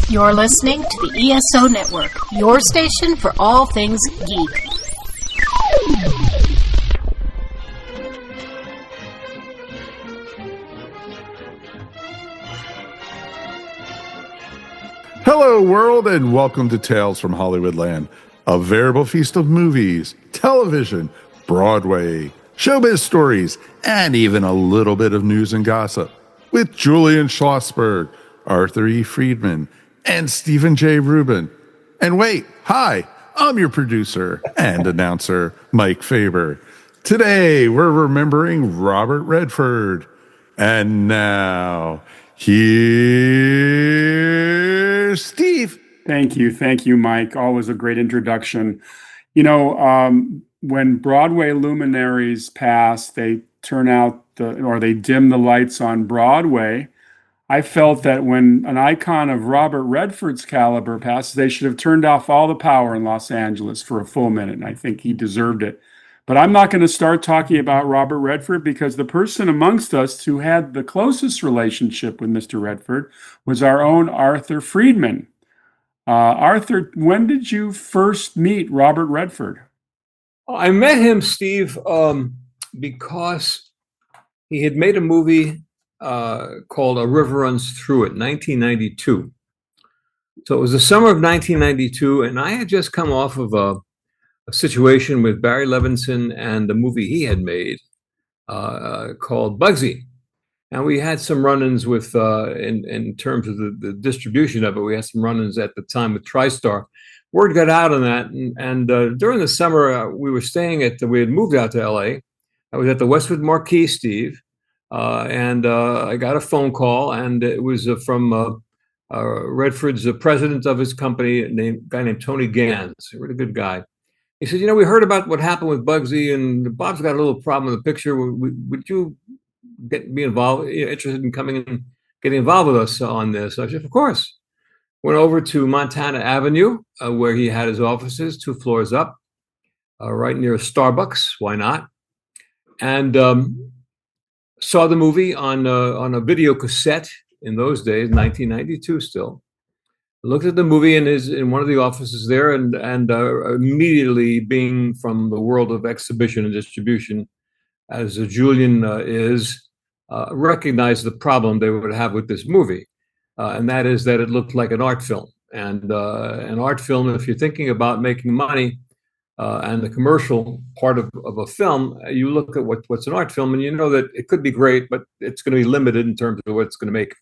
You're listening to the ESO Network, your station for all things geek. Hello, world, and welcome to Tales from Hollywoodland, a veritable feast of movies, television, Broadway, showbiz stories, and even a little bit of news and gossip with Julian Schlossberg, Arthur E. Friedman, and Stephen J. Rubin. And wait, hi, I'm your producer and announcer, Mike Faber. Today, we're remembering Robert Redford. And now, here's Steve. Thank you, Mike. Always a great introduction. You know, when Broadway luminaries pass, they turn out they dim the lights on Broadway. I felt that when an icon of Robert Redford's caliber passes, they should have turned off all the power in Los Angeles for a full minute, and I think he deserved it. But I'm not going to start talking about Robert Redford because the person amongst us who had the closest relationship with Mr. Redford was our own Arthur Friedman. Arthur, when did you first meet Robert Redford? I met him, Steve, because he had made a movie called A River Runs Through It, 1992. So it was the summer of 1992, and I had just come off of a situation with Barry Levinson and the movie he had made called Bugsy. And we had some run-ins with, in terms of the distribution of it, we had some run-ins at the time with TriStar. Word got out on that, and during the summer, we had moved out to LA. I was at the Westwood Marquis, Steve, and I got a phone call, and it was from Redford's president of his company, a guy named Tony Gans, a really good guy. He said, we heard about what happened with Bugsy, and Bob's got a little problem with the picture. Would you be involved, interested in coming and getting involved with us on this? I said, of course. Went over to Montana Avenue, where he had his offices, 2 floors up, right near Starbucks. Why not? And saw the movie on a video cassette in those days, 1992 still. Looked at the movie in one of the offices there, and immediately, being from the world of exhibition and distribution, as Julian recognized the problem they would have with this movie, and that is that it looked like an art film. And an art film, if you're thinking about making money and the commercial part of a film, you look at what's an art film, and you know that it could be great, but it's going to be limited in terms of what it's going to make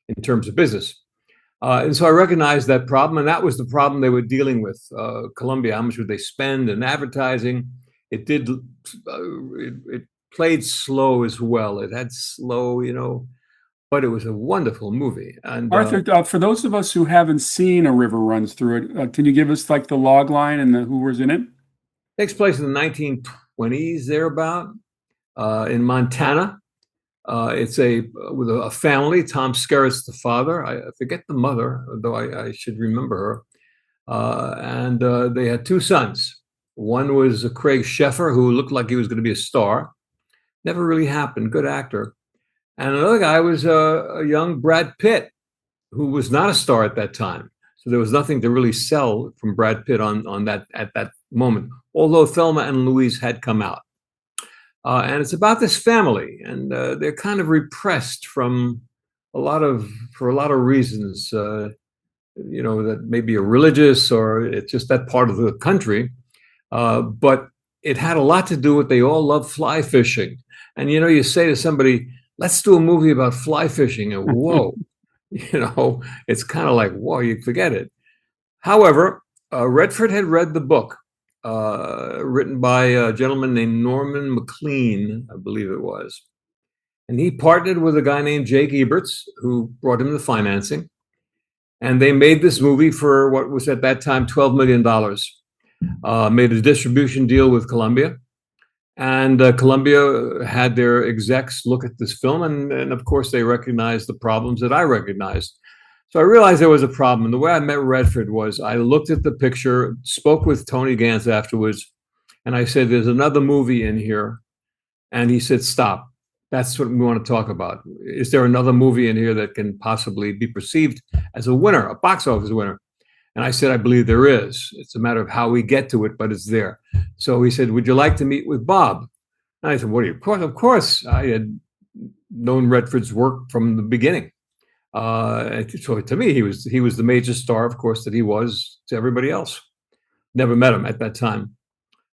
in terms of business. And so I recognized that problem, and that was the problem they were dealing with. Columbia, how much would they spend in advertising? It played slow as well. It had slow, but it was a wonderful movie. And Arthur, for those of us who haven't seen A River Runs Through It, can you give us like the log line and who was in it? Takes place in the 1920s, thereabout, in Montana. It's with a family. Tom Skerritt's the father. I forget the mother, though I should remember her. And they had 2 sons. One was Craig Sheffer, who looked like he was going to be a star. Never really happened. Good actor. And another guy was a young Brad Pitt, who was not a star at that time. So there was nothing to really sell from Brad Pitt on that at that moment, although Thelma and Louise had come out. And it's about this family, and they're kind of repressed for a lot of reasons, that maybe are religious or it's just that part of the country. But it had a lot to do with they all love fly fishing. And, you say to somebody, let's do a movie about fly fishing, and whoa, it's kind of like, whoa, you forget it. However, Redford had read the book. Written by a gentleman named Norman McLean, I believe it was. And he partnered with a guy named Jake Eberts, who brought him the financing. And they made this movie for what was at that time $12 million. Made a distribution deal with Columbia. And Columbia had their execs look at this film. And of course, they recognized the problems that I recognized. So I realized there was a problem. And the way I met Redford was I looked at the picture, spoke with Tony Gans afterwards, and I said, there's another movie in here. And he said, stop. That's what we want to talk about. Is there another movie in here that can possibly be perceived as a winner, a box office winner. And I said, I believe there is. It's a matter of how we get to it, but it's there. So he said, would you like to meet with Bob? And I said, what do you, of course. I had known Redford's work from the beginning. So to me, he was the major star, of course, that he was to everybody else. Never met him at that time.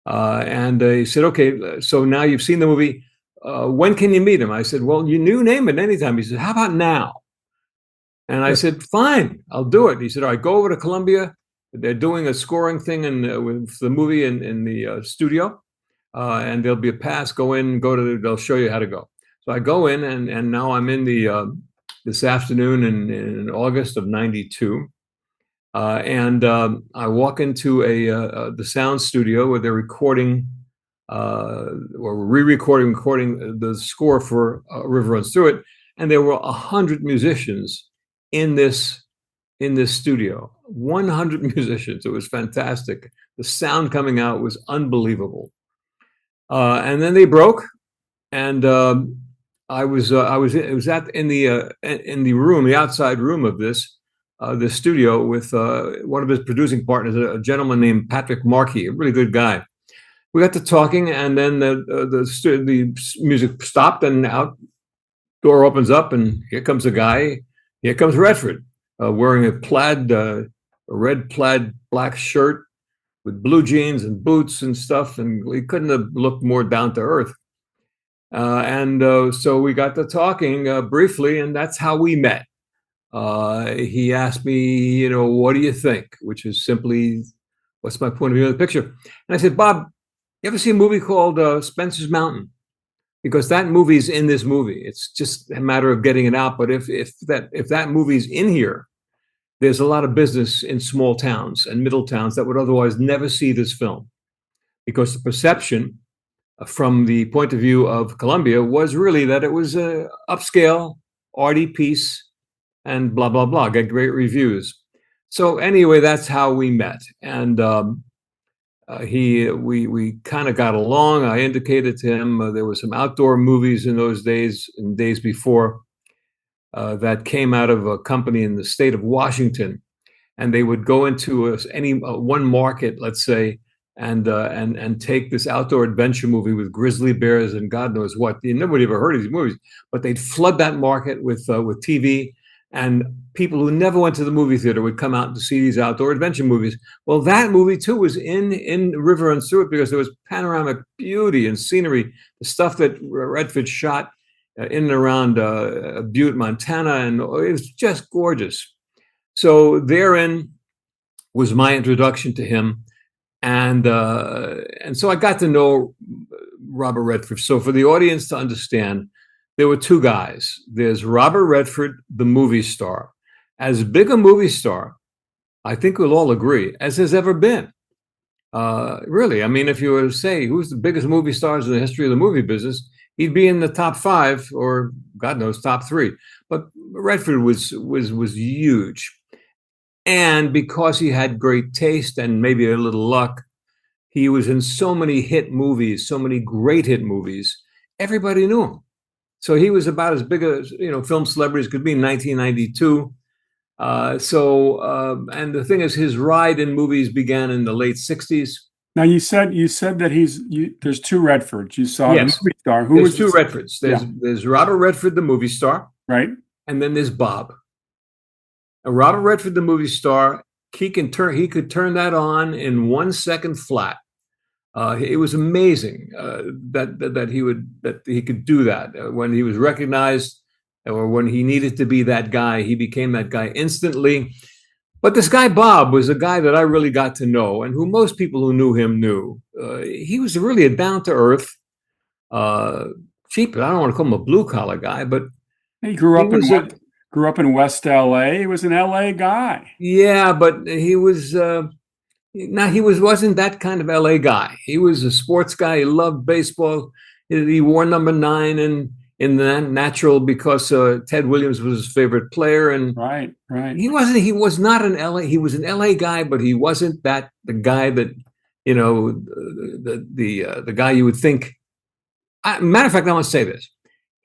And he said, okay, so now you've seen the movie. When can you meet him? I said, well, you name it anytime. He said, how about now? And I said, fine, I'll do it. He said, all right, go over to Columbia. They're doing a scoring thing with the movie in the studio. And there'll be a pass. Go in, they'll show you how to go. So I go in, and now I'm in this afternoon in August of '92. And I walk into the sound studio where they're recording or recording the score for River Runs Through It. And there were 100 musicians in this studio, 100 musicians. It was fantastic. The sound coming out was unbelievable. And then they broke, and I was in the room, the outside room of the studio with one of his producing partners, a gentleman named Patrick Markey, a really good guy. We got to talking, and then the music stopped, and out door opens up, and here comes a guy. Here comes Redford, wearing a red plaid black shirt with blue jeans and boots and stuff, and he couldn't have looked more down to earth. So we got to talking briefly, and that's how we met. He asked me, what do you think? Which is simply, what's my point of view of the picture? And I said, Bob, you ever see a movie called Spencer's Mountain? Because that movie's in this movie. It's just a matter of getting it out. But if that movie's in here, there's a lot of business in small towns and middle towns that would otherwise never see this film, because the perception from the point of view of Columbia was really that it was a upscale, arty piece, and blah blah blah, get great reviews. So anyway, that's how we met, and we kind of got along. I indicated to him there were some outdoor movies in those days and days before that came out of a company in the state of Washington, and they would go into any one market, let's say, and take this outdoor adventure movie with grizzly bears and God knows what. Nobody ever heard of these movies, but they'd flood that market with TV. And people who never went to the movie theater would come out to see these outdoor adventure movies. Well, that movie too was in River Runs Through It, because there was panoramic beauty and scenery, the stuff that Redford shot in and around Butte, Montana, and it was just gorgeous. So therein was my introduction to him, and so I got to know Robert Redford. So for the audience to understand, there were two guys. There's Robert Redford, the movie star, as big a movie star, I think we'll all agree, as has ever been. Really, I mean, if you were to say who's the biggest movie stars in the history of the movie business, he'd be in the top 5, or God knows, top 3. But Redford was huge, and because he had great taste and maybe a little luck, he was in so many hit movies, so many great hit movies. Everybody knew him. So he was about as big a film celebrity as could be in 1992. And the thing is, his ride in movies began in the late 60s. Now you said that there's two Redfords. You saw the movie star. There's two Redfords. There's Robert Redford, the movie star, right? And then there's Bob. Robert Redford, the movie star, he could turn that on in 1 second flat. It was amazing that he could do that. When he was recognized, or when he needed to be that guy, he became that guy instantly. But this guy Bob was a guy that I really got to know, and who most people who knew him knew. He was really a down to earth, cheap. I don't want to call him a blue collar guy, but he grew up in West LA. He was an LA guy. Yeah, but he was. Wasn't that kind of LA guy. He was a sports guy. He loved baseball. He wore number 9 in the Natural because Ted Williams was his favorite player. And right. He was not an LA. He was an LA guy, but he wasn't the guy that the guy you would think. Matter of fact, I want to say this: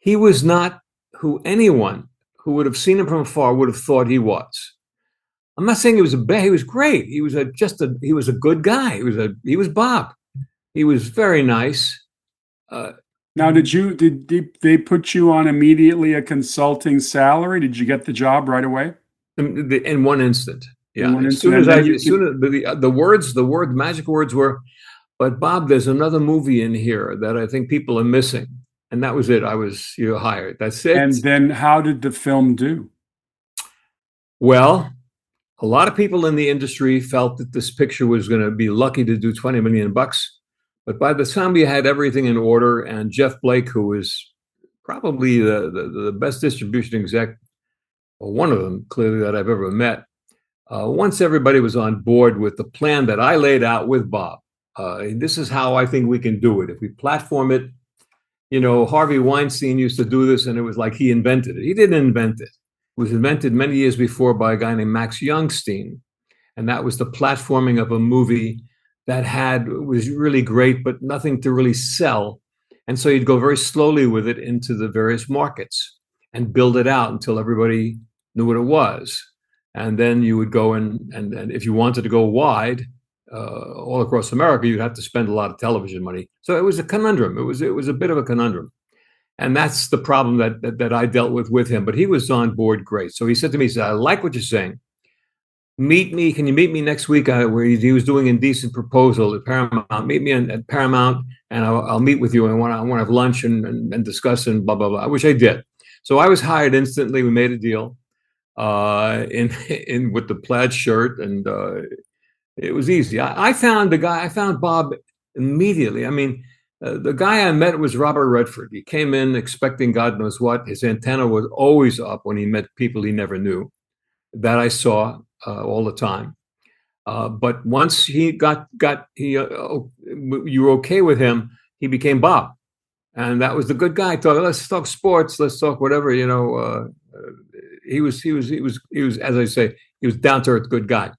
he was not who anyone who would have seen him from afar would have thought he was. I'm not saying he was he was great. He was he was a good guy. He was Bob. He was very nice. Now, did they put you on immediately a consulting salary? Did you get the job right away? In one instant. Yeah. In one As instant, soon as and then as soon as the magic words were, but Bob, there's another movie in here that I think people are missing. And that was it. You're hired. That's it. And then how did the film do? Well, a lot of people in the industry felt that this picture was going to be lucky to do 20 million bucks. But by the time we had everything in order, and Jeff Blake, who was probably the best distribution exec, or one of them clearly that I've ever met, once everybody was on board with the plan that I laid out with Bob, this is how I think we can do it. If we platform it, Harvey Weinstein used to do this, and it was like he invented it. He didn't invent it. It was invented many years before by a guy named Max Youngstein. And that was the platforming of a movie that was really great, but nothing to really sell. And so you'd go very slowly with it into the various markets and build it out until everybody knew what it was. And then you would go and if you wanted to go wide, all across America, you'd have to spend a lot of television money. So it was a conundrum. It was a bit of a conundrum. And that's the problem that I dealt with him. But he was on board great. So he said to me, I like what you're saying. Meet me. Can you meet me next week? Where he was doing Indecent Proposal at Paramount. Meet me at Paramount, and I'll meet with you. And I want to have lunch and discuss and blah, blah, blah, which I did. So I was hired instantly. We made a deal in with the plaid shirt, and it was easy. I found Bob immediately. I mean, the guy I met was Robert Redford. He came in expecting God knows what. His antenna was always up when he met people he never knew. That I saw all the time. But once he you were okay with him, he became Bob, and that was the good guy. Let's talk sports. Let's talk whatever. He was, as I say, he was down to earth, good guy.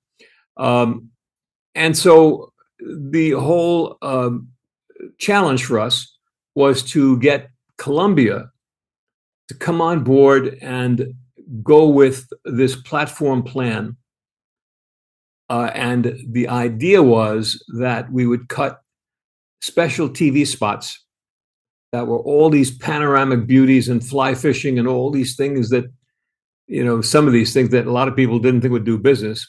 And so the whole challenge for us was to get Columbia to come on board and go with this platform plan. And the idea was that we would cut special TV spots that were all these panoramic beauties and fly fishing and all these things that, some of these things that a lot of people didn't think would do business.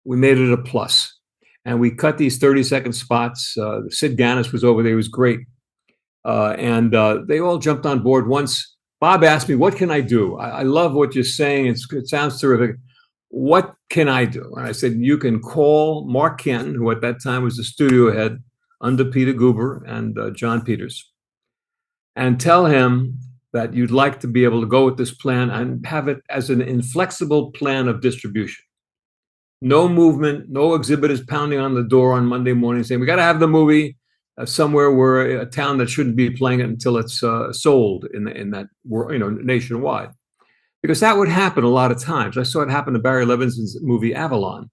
We made it a plus. And we cut these 30-second spots. Sid Ganis was over there. He was great. And they all jumped on board once. Bob asked me, what can I do? I love what you're saying. It sounds terrific. What can I do? And I said, you can call Mark Canton, who at that time was the studio head under Peter Guber and John Peters, and tell him that you'd like to be able to go with this plan and have it as an inflexible plan of distribution. No movement, no exhibitors pounding on the door on Monday morning saying, we got to have the movie somewhere where a town that shouldn't be playing it until it's sold in that, nationwide. Because that would happen a lot of times. I saw it happen to Barry Levinson's movie Avalon.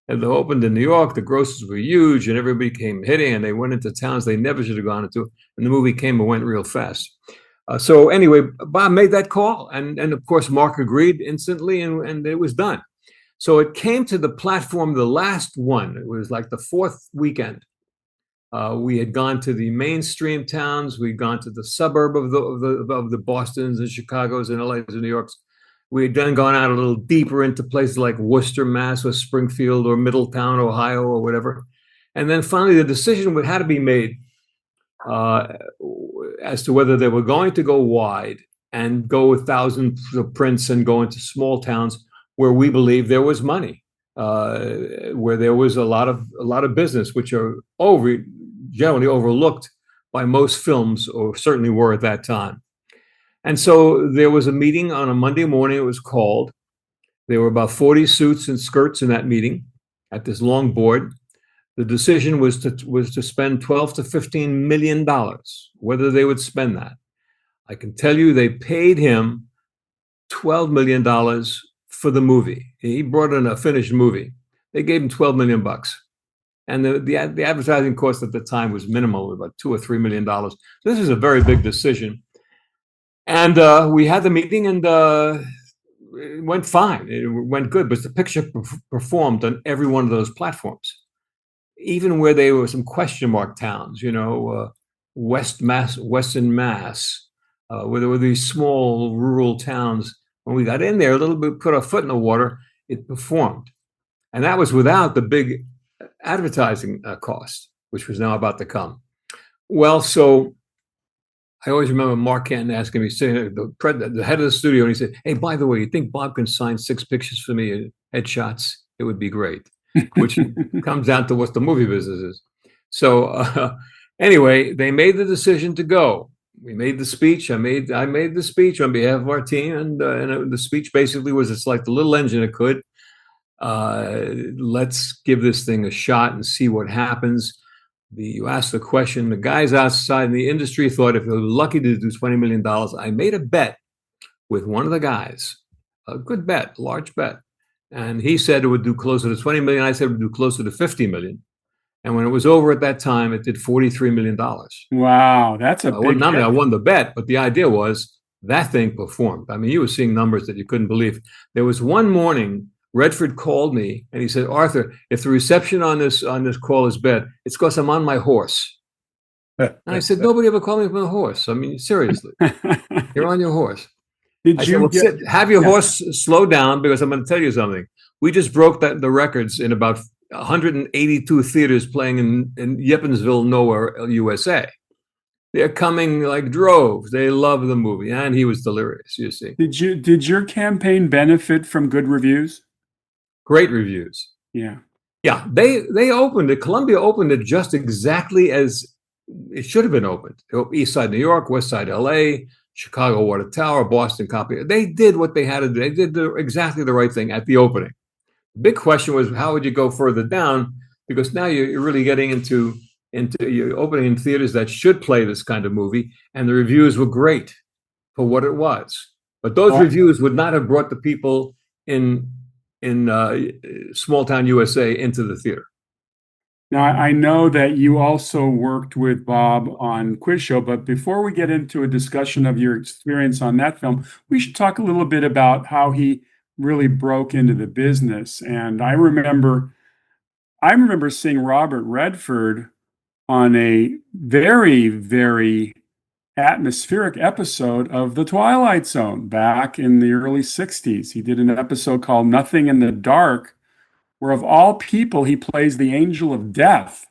And they opened in New York, the grosses were huge, and everybody came hitting, and they went into towns they never should have gone into, and the movie came and went real fast. So anyway, Bob made that call, and of course Mark agreed instantly, and it was done. So it came to the platform, the last one. It was like the fourth weekend. We had gone to the mainstream towns. We'd gone to the suburb of the Bostons and Chicagos and LAs and New Yorks. We had then gone out a little deeper into places like Worcester, Mass, or Springfield, or Middletown, Ohio, or whatever. And then finally, the decision had to be made as to whether they were going to go wide and go with thousands of prints and go into small towns where we believe there was money, where there was a lot of business, which are generally overlooked by most films, or certainly were at that time. And so there was a meeting on a Monday morning. It was called. There were about 40 suits and skirts in that meeting at this long board. The decision was to spend $12 to $15 million, whether they would spend that. I can tell you they paid him $12 million for the movie. He brought in a finished movie. They gave him $12 million. And the advertising cost at the time was minimal, about $2 or $3 million. So this is a very big decision. And we had the meeting, and it went fine. It went good, but the picture performed on every one of those platforms, even where there were some question mark towns, Western Mass, where there were these small rural towns. When we got in there, a little bit, put our foot in the water, it performed. And that was without the big advertising cost, which was now about to come. Well, so I always remember Mark Canton asking me, sitting at the head of the studio, and he said, "Hey, by the way, you think Bob can sign 6 pictures for me, headshots? It would be great." Which comes down to what the movie business is. So anyway, they made the decision to go. We made the speech. I made the speech on behalf of our team, and the speech basically was, it's like the little engine it could. Let's give this thing a shot and see what happens. You asked the question. The guys outside in the industry thought if they were lucky to do $20 million, I made a bet with one of the guys, a good bet, a large bet. And he said it would do closer to 20 million. I said it would do closer to 50 million. And when it was over at that time, it did $43 million. Wow, that's a big not only I won the bet, but the idea was that thing performed. I mean, you were seeing numbers that you couldn't believe. There was one morning, Redford called me and he said, "Arthur, if the reception on this call is bad, it's because I'm on my horse." And I said, "Nobody ever called me from a horse. I mean, seriously, you're on your horse." Have your horse slow down, because I'm going to tell you something. We just broke the records in about 182 theaters playing in Yeppinsville, nowhere, USA. They're coming like droves. They love the movie, and he was delirious. You see. Did your campaign benefit from good reviews? Great reviews. Yeah. They opened it. Columbia opened it just exactly as it should have been opened. East Side New York, West Side LA, Chicago Water Tower, Boston copy. They did what they had to do. They did exactly the right thing at the opening. The big question was, how would you go further down? Because now you're really getting into you're opening in theaters that should play this kind of movie, and the reviews were great for what it was. But those reviews would not have brought the people in small town USA into the theater. Now, I know that you also worked with Bob on Quiz Show, but before we get into a discussion of your experience on that film, we should talk a little bit about how he really broke into the business. And I remember seeing Robert Redford on a very, very atmospheric episode of The Twilight Zone back in the early 60s. He did an episode called Nothing in the Dark, where of all people, he plays the angel of death,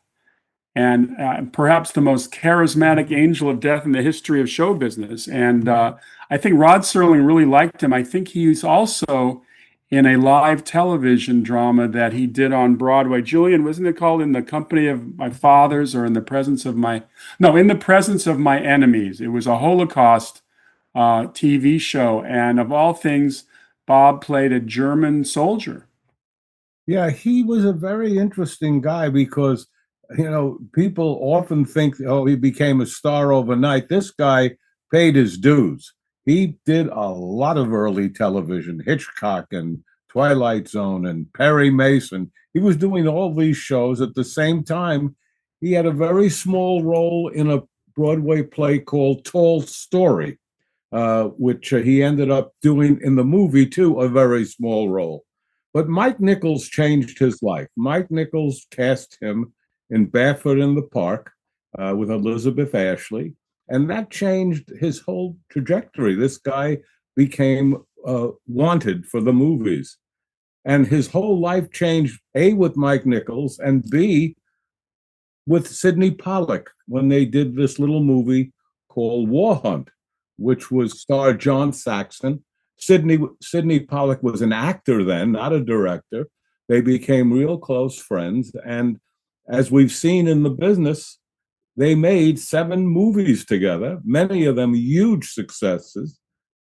and perhaps the most charismatic angel of death in the history of show business. And I think Rod Serling really liked him. I think he's also in a live television drama that he did on Broadway. Julian, wasn't it called In the Company of My Fathers, or In the Presence of My Enemies? It was a Holocaust TV show. And of all things, Bob played a German soldier. Yeah, he was a very interesting guy because, people often think, oh, he became a star overnight. This guy paid his dues. He did a lot of early television, Hitchcock and Twilight Zone and Perry Mason. He was doing all these shows at the same time. He had a very small role in a Broadway play called Tall Story, which he ended up doing in the movie, too, a very small role. But Mike Nichols changed his life. Mike Nichols cast him in Barefoot in the Park with Elizabeth Ashley, and that changed his whole trajectory. This guy became wanted for the movies. And his whole life changed, A, with Mike Nichols, and B, with Sidney Pollack, when they did this little movie called War Hunt, which was starred John Saxon. Sidney Pollack was an actor then, not a director. They became real close friends. And as we've seen in the business, they made 7 movies together, many of them huge successes.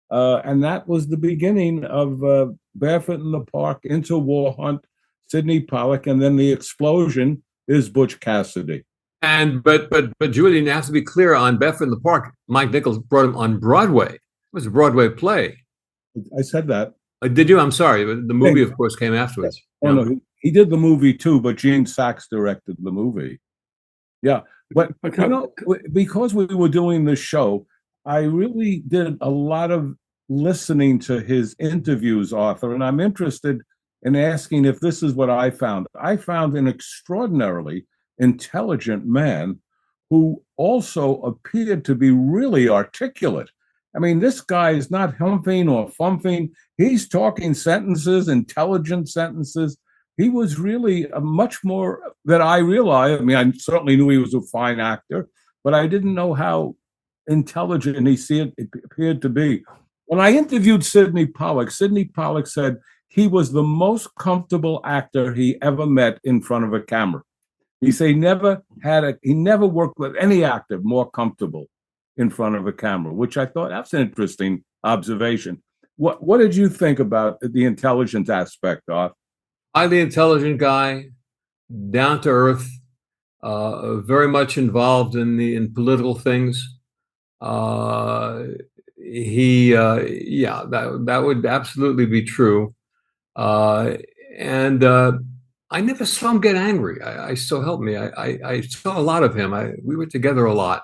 And that was the beginning of Barefoot in the Park, into War Hunt, Sidney Pollack, and then the explosion is Butch Cassidy. And but Julian, you have to be clear on Barefoot in the Park. Mike Nichols brought him on Broadway. It was a Broadway play. I said that. Did you? I'm sorry. The movie, of course, came afterwards. Oh, no, he did the movie too, but Gene Saks directed the movie. Yeah, but because we were doing this show, I really did a lot of listening to his interviews, Arthur, and I'm interested in asking if this is what I found. I found an extraordinarily intelligent man who also appeared to be really articulate. I mean, this guy is not humping or fumphing. He's talking sentences, intelligent sentences. He was really a much more that I realized. I mean, I certainly knew he was a fine actor, but I didn't know how intelligent it appeared to be. When I interviewed Sidney Pollack said he was the most comfortable actor he ever met in front of a camera. He said he never worked with any actor more comfortable in front of a camera, which I thought that's an interesting observation. What did you think about the intelligence aspect, Arthur? Highly intelligent guy, down to earth, very much involved in political things. That would absolutely be true. And I never saw him get angry. I so help me. I saw a lot of him. We were together a lot.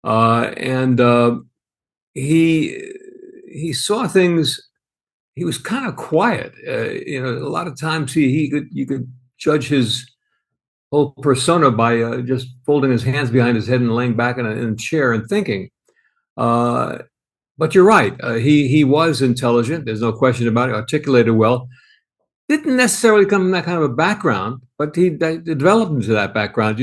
And he saw things. He was kind of quiet. A lot of times you could judge his whole persona by just folding his hands behind his head and laying back in a chair and thinking. But you're right. He was intelligent. There's no question about it. Articulated well. Didn't necessarily come from that kind of a background, but he developed into that background.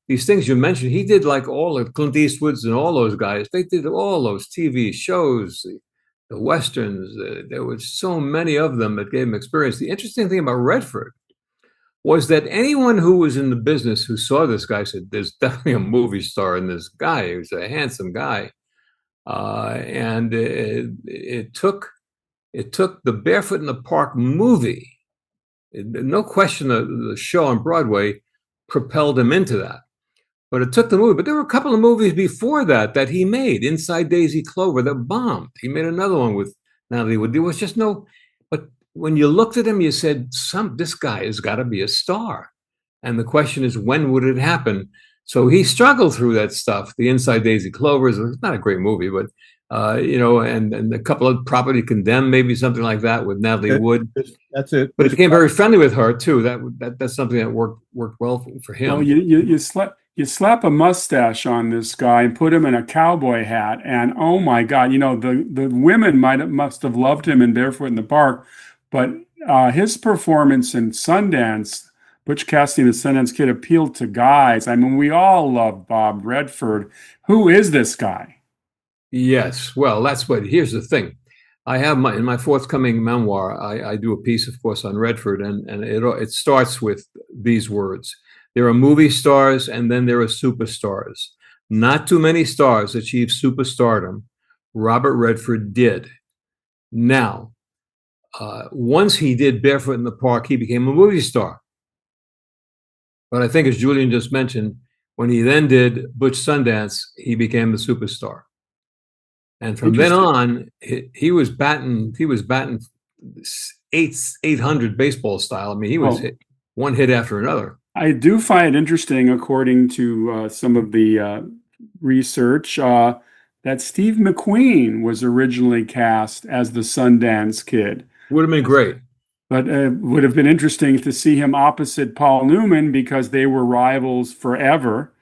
These things you mentioned, he did like all of Clint Eastwood's and all those guys. They did all those TV shows, the Westerns. There were so many of them that gave him experience. The interesting thing about Redford was that anyone who was in the business who saw this guy said, there's definitely a movie star in this guy. He was a handsome guy. And it took the Barefoot in the Park movie. No question the show on Broadway propelled him into that. But it took the movie. But there were a couple of movies before that he made. Inside Daisy Clover, that bombed. He made another one with Natalie Wood. There was just no. But when you looked at him, you said, this guy has got to be a star. And the question is, when would it happen? So he struggled through that stuff. The Inside Daisy Clover is not a great movie, but and a couple of Property Condemned, maybe something like that with Natalie Wood. That's it. But he became very friendly with her too. That's something that worked well for him. Well, you slap a mustache on this guy and put him in a cowboy hat, and oh my God, the women must have loved him in Barefoot in the Park, but his performance in Sundance. Butch Cassidy and the Sundance Kid appealed to guys. I mean, we all love Bob Redford. Who is this guy? Yes. Well, here's the thing. I have in my forthcoming memoir, I do a piece, of course, on Redford, and it starts with these words. There are movie stars and then there are superstars. Not too many stars achieve superstardom. Robert Redford did. Now, once he did Barefoot in the Park, he became a movie star. But I think, as Julian just mentioned, when he then did Butch Sundance, he became the superstar. And from then on, he was batting 800 baseball style. I mean, he was hit one hit after another. I do find it interesting, according to some of the research, that Steve McQueen was originally cast as the Sundance Kid. Would have been great. But it would have been interesting to see him opposite Paul Newman because they were rivals forever.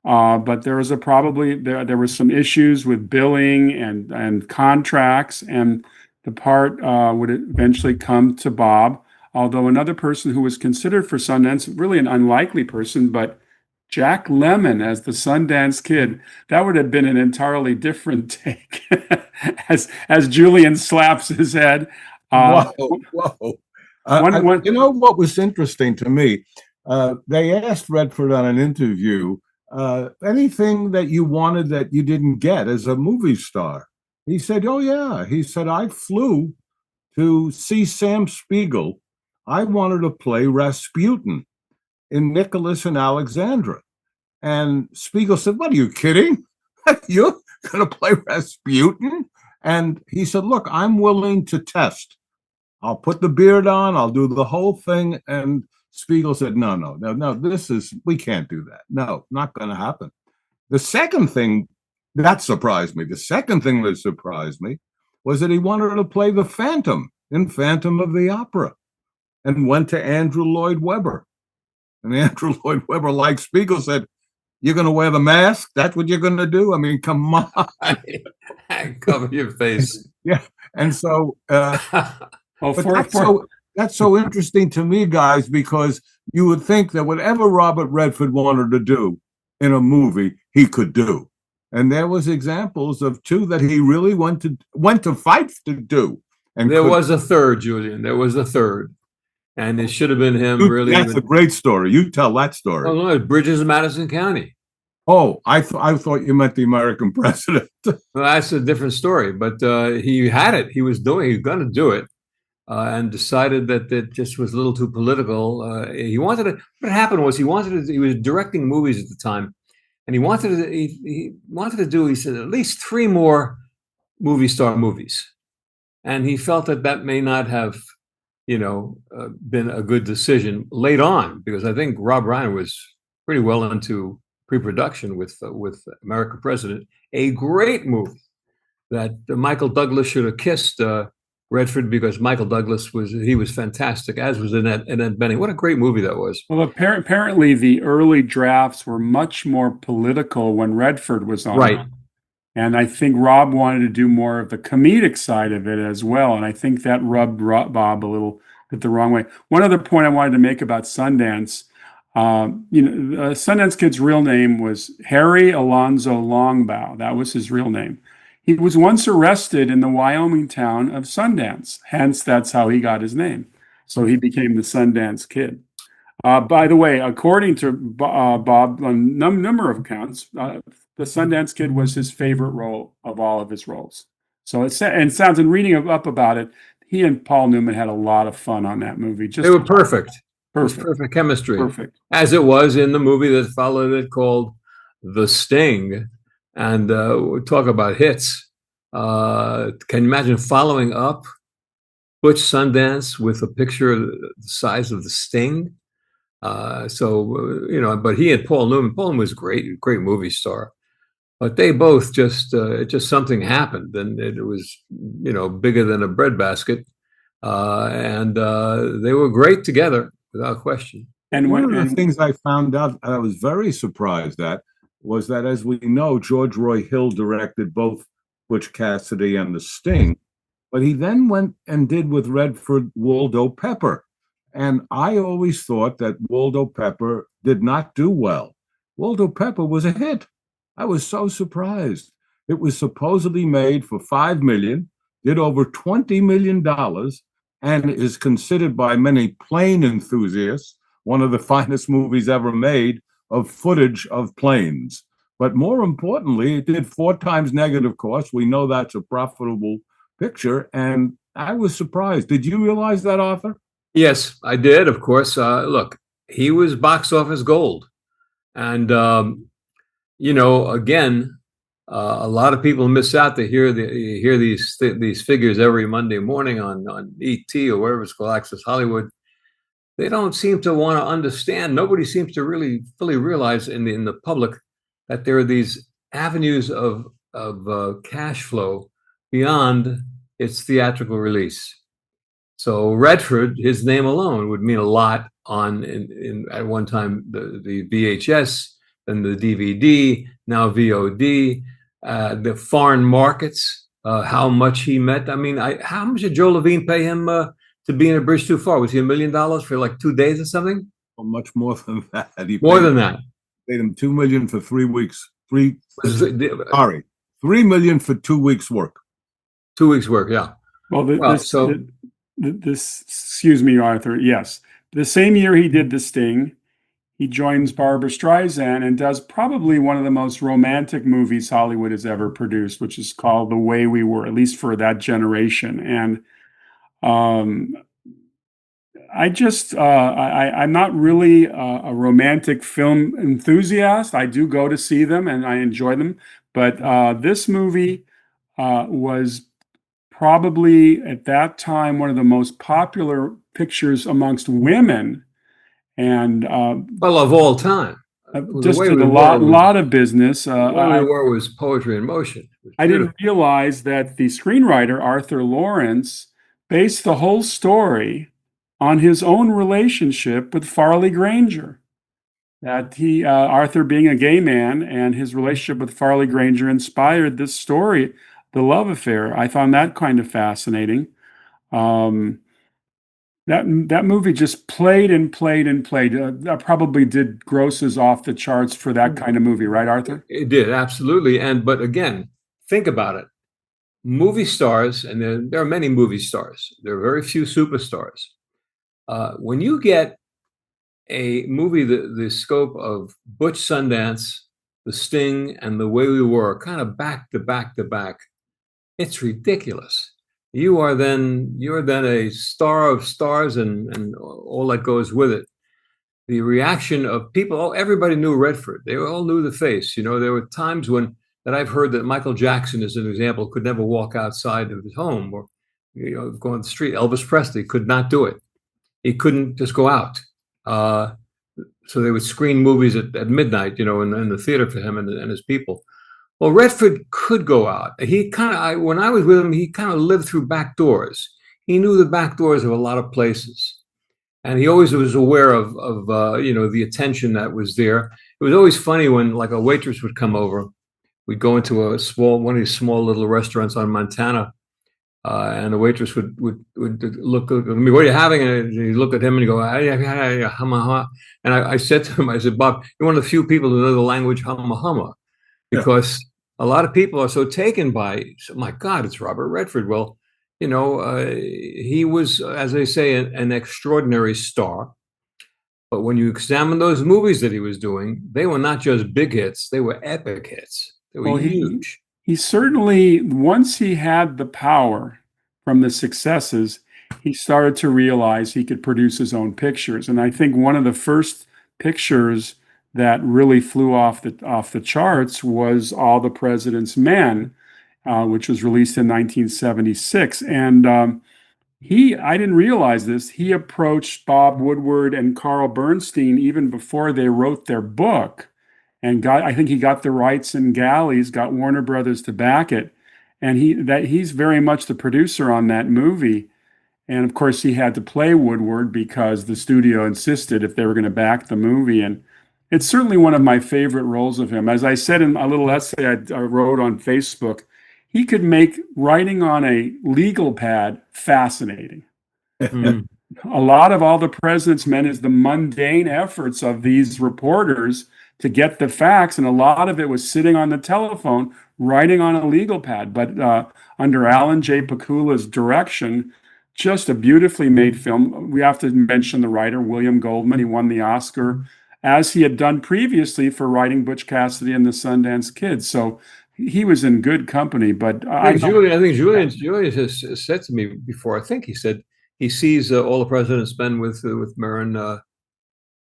But there was there were some issues with billing and contracts, and the part would eventually come to Bob. Although another person who was considered for Sundance, really an unlikely person, but Jack Lemmon as the Sundance Kid, that would have been an entirely different take. as Julian slaps his head. Whoa. You know what was interesting to me? They asked Redford on an interview, anything that you wanted that you didn't get as a movie star? He said, oh, yeah. He said, I flew to see Sam Spiegel. I wanted to play Rasputin in Nicholas and Alexandra. And Spiegel said, what, are you kidding? You're going to play Rasputin? And he said, look, I'm willing to test. I'll put the beard on. I'll do the whole thing. And Spiegel said, no, we can't do that. No, not going to happen. The second thing that surprised me was that he wanted to play the Phantom in Phantom of the Opera, and went to Andrew Lloyd Webber. And Andrew Lloyd Webber, like Spiegel, said, "You're going to wear the mask? That's what you're going to do? I mean, come on." Cover your face. Yeah. And so, Well, but that's so interesting to me, guys, because you would think that whatever Robert Redford wanted to do in a movie, he could do. And there was examples of two that he really went to fight to do. And there was a third, Julian. There was a third. And it should have been him, really. That's a great story. You tell that story. Oh, no, Bridges of Madison County. Oh, I thought you meant the American president. Well, that's a different story. But he had it. He was going to do it. And decided that it just was a little too political. He wanted to. What happened was he was directing movies at the time, and he wanted to do. He said at least 3 more movie star movies, and he felt that may not have, been a good decision late on, because I think Rob Reiner was pretty well into pre-production with American President, a great movie that Michael Douglas should have kissed. Redford, because Michael Douglas was fantastic, as was Annette Bening. What a great movie that was. Well, apparently the early drafts were much more political when Redford was on. Right. And I think Rob wanted to do more of the comedic side of it as well. And I think that rubbed Bob a little bit the wrong way. One other point I wanted to make about Sundance, Sundance Kid's real name was Harry Alonzo Longbow. That was his real name. He was once arrested in the Wyoming town of Sundance. Hence, that's how he got his name. So he became the Sundance Kid. By the way, according to Bob, on a number of accounts, the Sundance Kid was his favorite role of all of his roles. So in reading up about it, he and Paul Newman had a lot of fun on that movie. They were perfect. Perfect. Perfect chemistry. Perfect. As it was in the movie that followed it, called The Sting. And we'll talk about hits. Can you imagine following up Butch Sundance with a picture of the size of The Sting? But he and Paul Newman was a great movie star. But they both just something happened, and it was, bigger than a breadbasket. And they were great together, without question. And one of the things I found out, I was very surprised at, was that, as we know, George Roy Hill directed both Butch Cassidy and The Sting, but he then went and did with Redford Waldo Pepper. And I always thought that Waldo Pepper did not do well. Waldo Pepper was a hit. I was so surprised. It was supposedly made for $5 million, did over $20 million, and is considered by many plane enthusiasts one of the finest movies ever made of footage of planes. But more importantly, it did 4 times negative cost. We know that's a profitable picture, and I was surprised. Did you realize that, Arthur? Yes, I did, of course. Look, he was box office gold. And, again, a lot of people miss out to hear these figures every Monday morning on ET or whatever it's called, Access Hollywood. They don't seem to want to understand. Nobody seems to really fully realize in the public that there are these avenues of cash flow beyond its theatrical release. So Redford, his name alone would mean a lot at one time the VHS, then the DVD, now VOD, the foreign markets, how much he met. I mean, how much did Joe Levine pay him to be in A Bridge Too Far? Was he $1 million for like 2 days or something? Well, much more than that. More than that. Paid him $2 million for 3 weeks. $3 million for 2 weeks work. 2 weeks work, yeah. Excuse me, Arthur. Yes, the same year he did The Sting, he joins Barbra Streisand and does probably one of the most romantic movies Hollywood has ever produced, which is called The Way We Were, at least for that generation. And I'm not really a romantic film enthusiast. I do go to see them and I enjoy them. But this movie was probably at that time one of the most popular pictures amongst women. And of all time. Just did a lot of business. What we were was poetry in motion. I didn't realize that the screenwriter, Arthur Lawrence, based the whole story on his own relationship with Farley Granger. That Arthur being a gay man and his relationship with Farley Granger inspired this story, the love affair. I found that kind of fascinating. Um, that movie just played and played and played. That probably did grosses off the charts for that kind of movie, right, Arthur? It did, absolutely. But again, think about it. Movie stars, and there are many movie stars. There are very few superstars. When you get a movie the scope of Butch Sundance, The Sting, and The Way We Were, kind of back to back to back, it's ridiculous. You're then a star of stars and all that goes with it. The reaction of people, everybody knew Redford. They all knew the face. There were times that I've heard that Michael Jackson, as an example, could never walk outside of his home or go on the street. Elvis Presley could not do it. He couldn't just go out. So they would screen movies at midnight, in the theater for him and his people. Well, Redford could go out. When I was with him, he kind of lived through back doors. He knew the back doors of a lot of places, and he always was aware of the attention that was there. It was always funny when like a waitress would come over. We'd go into one of these small little restaurants on Montana. And the waitress would look at me, what are you having? And he'd look at him and he'd go, hama hama. And I said to him, I said, Bob, you're one of the few people who know the language hama hama, because a lot of people are so taken by, my God, it's Robert Redford. Well, he was, as they say, an extraordinary star. But when you examine those movies that he was doing, they were not just big hits, they were epic hits. They were huge. He certainly, once he had the power from the successes, he started to realize he could produce his own pictures. And I think one of the first pictures that really flew off the charts was All the President's Men, which was released in 1976. And I didn't realize this, he approached Bob Woodward and Carl Bernstein even before they wrote their book. And I think he got the rights and galleys, got Warner Brothers to back it. And he's very much the producer on that movie. And of course, he had to play Woodward because the studio insisted if they were going to back the movie. And it's certainly one of my favorite roles of him. As I said in a little essay I wrote on Facebook, he could make writing on a legal pad fascinating. A lot of All the President's Men is the mundane efforts of these reporters to get the facts, and a lot of it was sitting on the telephone, writing on a legal pad. But under Alan J. Pakula's direction, just a beautifully made film. We have to mention the writer, William Goldman. He won the Oscar, as he had done previously for writing Butch Cassidy and the Sundance Kid. So he was in good company. But I think Julian has said to me before, I think he said he sees All the President's Men with Marin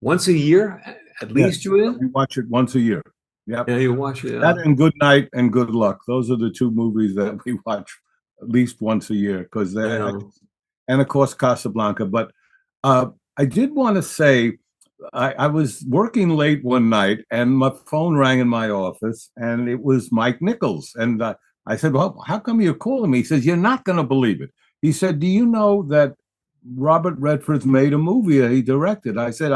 once a year. At least, Julian? You watch it once a year. Yeah, you watch it. That and Good Night and Good Luck. Those are the two movies that we watch at least once a year, because and of course Casablanca. But I did want to say, I was working late one night and my phone rang in my office and it was Mike Nichols. And I said, well, how come you're calling me? He says, you're not going to believe it. He said, do you know that Robert Redford's made a movie that he directed? I said,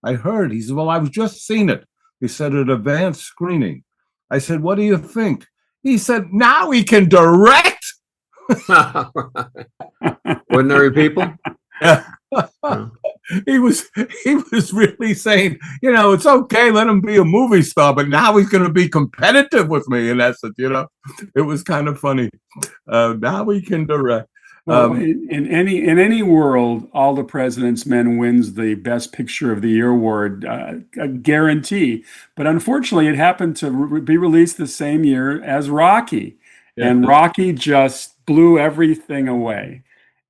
I heard. He said, well, I've just seen it. He said, at advanced screening. I said, what do you think? He said, now he can direct. Ordinary people. He was really saying, it's okay, let him be a movie star, but now he's going to be competitive with me. In essence, it was kind of funny. Now he can direct. Well, in any world, All the President's Men wins the Best Picture of the Year award, a guarantee. But unfortunately, it happened to be released the same year as Rocky, and Rocky just blew everything away.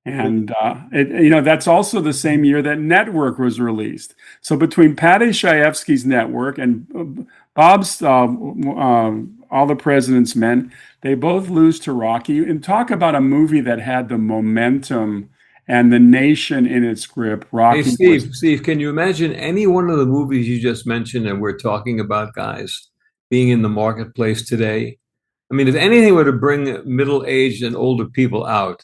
And that's also the same year that Network was released. So between Paddy Chayefsky's Network and Bob's All the President's Men, they both lose to Rocky. And talk about a movie that had the momentum and the nation in its grip. Rocky. Hey, Steve, can you imagine any one of the movies you just mentioned and we're talking about, guys, being in the marketplace today? I mean, if anything were to bring middle-aged and older people out,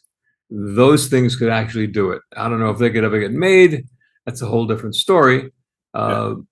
those things could actually do it. I don't know if they could ever get made. That's a whole different story. Well,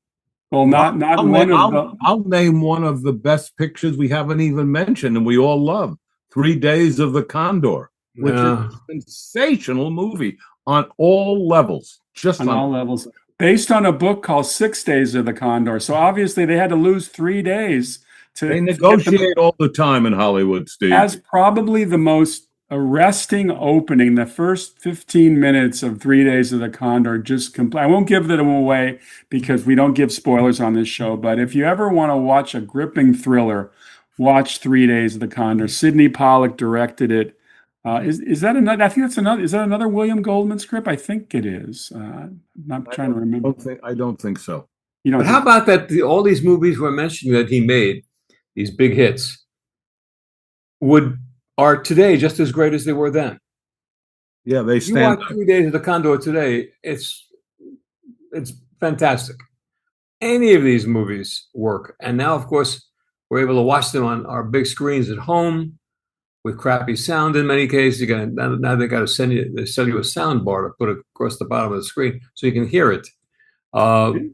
Well, not one of the. I'll name one of the best pictures we haven't even mentioned, and we all love 3 Days of the Condor, which is a sensational movie on all levels. Just on all levels, based on a book called 6 Days of the Condor. So obviously they had to lose 3 days to. They negotiate all the time in Hollywood, Steve. As probably the most arresting opening. The first 15 minutes of 3 Days of the Condor just I won't give them away because we don't give spoilers on this show. But if you ever want to watch a gripping thriller, watch 3 Days of the Condor. Sidney Pollack directed it. Is that another? I think that's another. Is that another William Goldman script? I think it is. I'm not trying to remember. I don't think so. You know, but how about that? All these movies we're mentioning that he made, these big hits, are today just as great as they were then. Yeah, they stand. You watch 3 Days of the Condor today, it's fantastic. Any of these movies work. And now, of course, we're able to watch them on our big screens at home with crappy sound in many cases. Now they got to sell you a sound bar to put it across the bottom of the screen so you can hear it.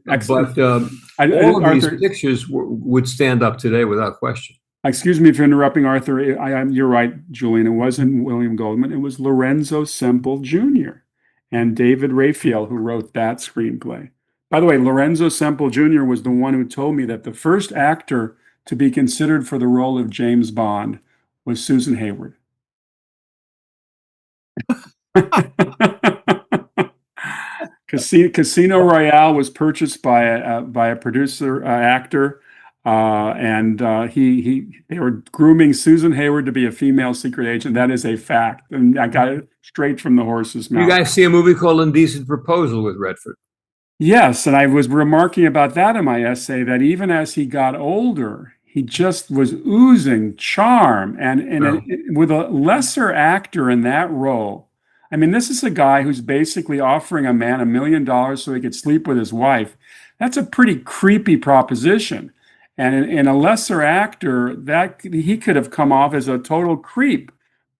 Excellent. But all of these pictures would stand up today without question. Excuse me for interrupting, Arthur. You're right, Julian. It wasn't William Goldman. It was Lorenzo Semple Jr. and David Raphael who wrote that screenplay. By the way, Lorenzo Semple Jr. was the one who told me that the first actor to be considered for the role of James Bond was Susan Hayward. Casino Royale was purchased by a producer actor. And they were grooming Susan Hayward to be a female secret agent. That is a fact. And I got it straight from the horse's mouth. You guys see a movie called Indecent Proposal with Redford? Yes. And I was remarking about that in my essay, that even as he got older, he just was oozing charm. And with a lesser actor in that role, I mean, this is a guy who's basically offering a man $1 million so he could sleep with his wife. That's a pretty creepy proposition. And in a lesser actor, that he could have come off as a total creep,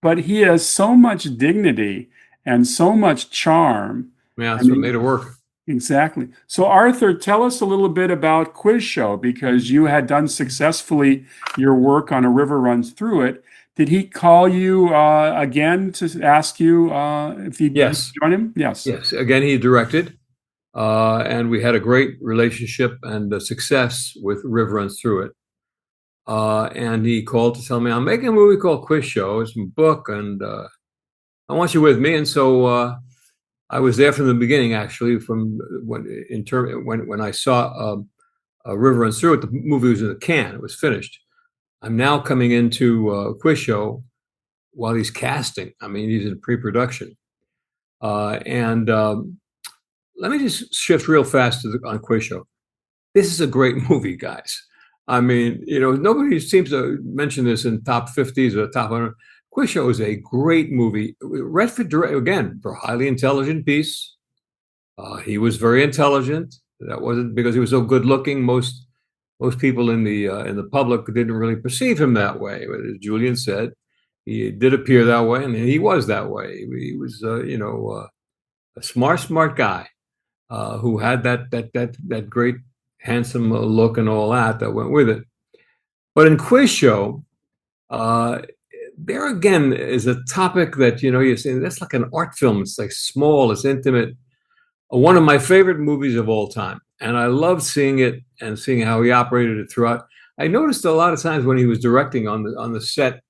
but he has so much dignity and so much charm. Yeah, that's what made it work. Exactly. So Arthur, tell us a little bit about Quiz Show, because you had done successfully your work on A River Runs Through It. Did he call you again to ask you if you'd join him? Yes. Yes. Again, he directed. And we had a great relationship and success with River Runs Through It. And he called to tell me, I'm making a movie called Quiz Show. It's a book, and I want you with me. And so I was there from the beginning, actually, from when I saw River Runs Through It. The movie was in the can. It was finished. I'm now coming into Quiz Show while he's casting. I mean, he's in pre-production. Let me just shift real fast on Quiz Show. This is a great movie, guys. I mean, nobody seems to mention this in top 50s or top 100. Quiz Show is a great movie. Redford, again, for a highly intelligent piece. He was very intelligent. That wasn't because he was so good looking. Most people in the public didn't really perceive him that way. As Julian said, he did appear that way, and he was that way. He was, a smart guy. Who had that great handsome look and all that went with it. But in Quiz Show, there again is a topic that you're saying that's like an art film. It's like small, it's intimate. One of my favorite movies of all time, and I loved seeing it and seeing how he operated it throughout. I noticed a lot of times when he was directing on the set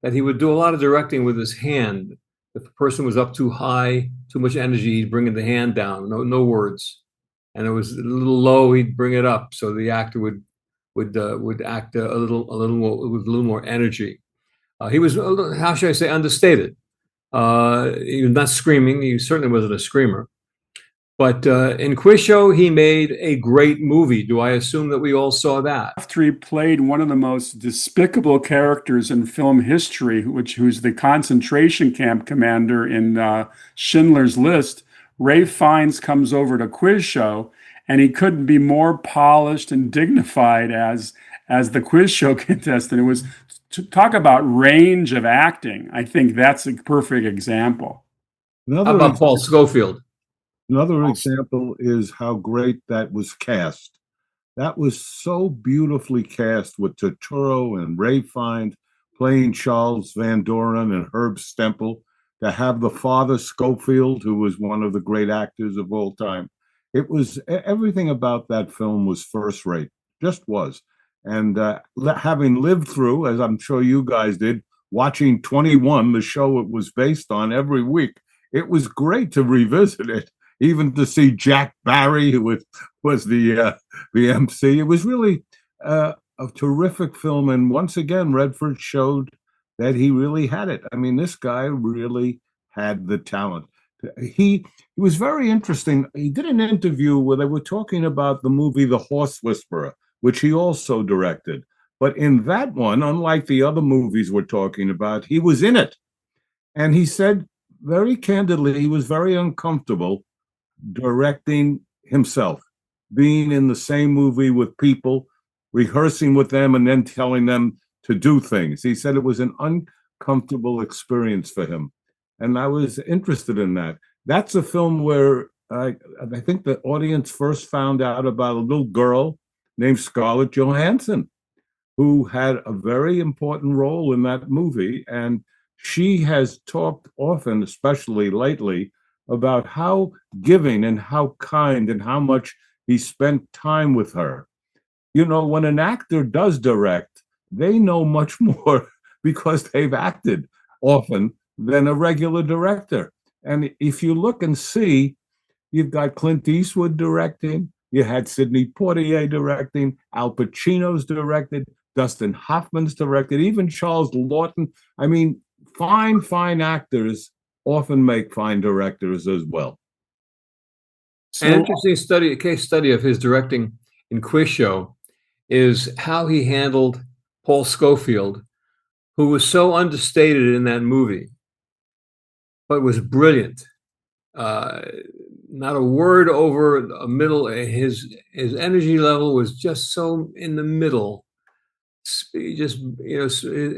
that he would do a lot of directing with his hand. If the person was up too high, too much energy, he'd bring the hand down. No words, and it was a little low. He'd bring it up, so the actor would act a little more with a little more energy. He was, how should I say, understated. He was not screaming. He certainly wasn't a screamer. But in Quiz Show, he made a great movie. Do I assume that we all saw that? After he played one of the most despicable characters in film history, who's the concentration camp commander in Schindler's List, Ralph Fiennes comes over to Quiz Show, and he couldn't be more polished and dignified as as the quiz show contestant. It was to talk about range of acting. I think that's a perfect example. How about Paul Scofield? Another example is how great that was cast. That was so beautifully cast with Turturro and Ray Fiennes playing Charles Van Doren and Herb Stempel, to have the father Scofield, who was one of the great actors of all time. It was everything about that film was first rate, just was. And having lived through, as I'm sure you guys did, watching 21, the show it was based on, every week, it was great to revisit it, even to see Jack Barry, who was the MC. It was really a terrific film. And once again, Redford showed that he really had it. I mean, this guy really had the talent. He was very interesting. He did an interview where they were talking about the movie The Horse Whisperer, which he also directed. But in that one, unlike the other movies we're talking about, he was in it. And he said very candidly, he was very uncomfortable directing himself, being in the same movie with people, rehearsing with them, and then telling them to do things. He said it was an uncomfortable experience for him. And I was interested in that. That's a film where I think the audience first found out about a little girl named Scarlett Johansson, who had a very important role in that movie. And she has talked often, especially lately, about how giving and how kind and how much he spent time with her. You know, when an actor does direct, they know much more because they've acted often than a regular director. And if you look and see, you've got Clint Eastwood directing, you had Sidney Poitier directing, Al Pacino's directed, Dustin Hoffman's directed, even Charles Lawton. I mean, fine actors often make fine directors as well. An interesting case study of his directing in Quiz Show is how he handled Paul Scofield, who was so understated in that movie, but was brilliant. Not a word over a middle. His energy level was just so in the middle. Just, you know,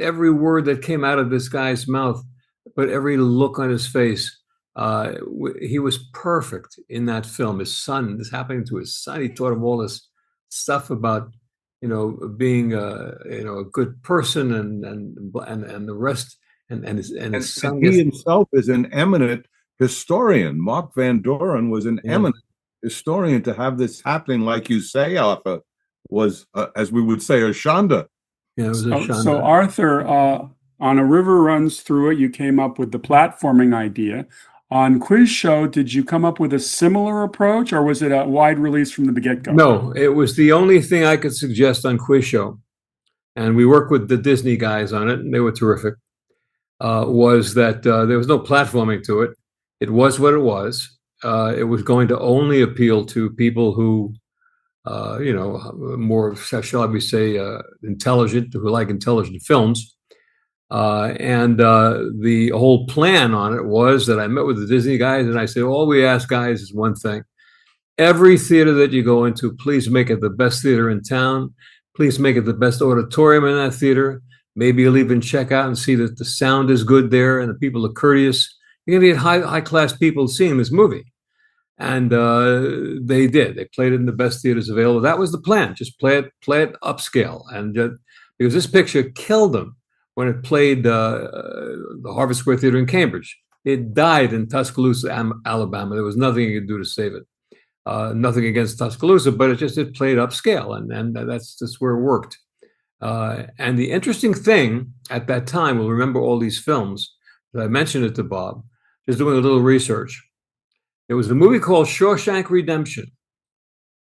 every word that came out of this guy's mouth, but every look on his face, he was perfect in that film. His son, this happening to his son, he taught him all this stuff about, you know, being a good person and the rest, and his son. He himself is an eminent historian. Mark Van Doren was an eminent historian. To have this happening, like you say, Arthur, was as we would say, a shanda. Yeah, it was a shanda. So Arthur, on A River Runs Through It, you came up with the platforming idea. On Quiz Show, did you come up with a similar approach, or was it a wide release from the get-go? No, it was the only thing I could suggest on Quiz Show. And we worked with the Disney guys on it, and they were terrific. Was that there was no platforming to it. It was what it was. It was going to only appeal to people who, you know, more, shall we say, intelligent, who like intelligent films. And the whole plan on it was that I met with the Disney guys and I said, all we ask guys is one thing. Every theater that you go into, please make it the best theater in town. Please make it the best auditorium in that theater. Maybe you'll even check out and see that the sound is good there and the people are courteous. You're going to get high-class people seeing this movie. And they did. They played it in the best theaters available. That was the plan. Just play it upscale. And because this picture killed them when it played the Harvard Square Theater in Cambridge. It died in Tuscaloosa, Alabama. There was nothing you could do to save it. Nothing against Tuscaloosa, but it played upscale, and that's just where it worked. And the interesting thing at that time, we'll remember all these films, that I mentioned it to Bob, just doing a little research. There was a movie called Shawshank Redemption.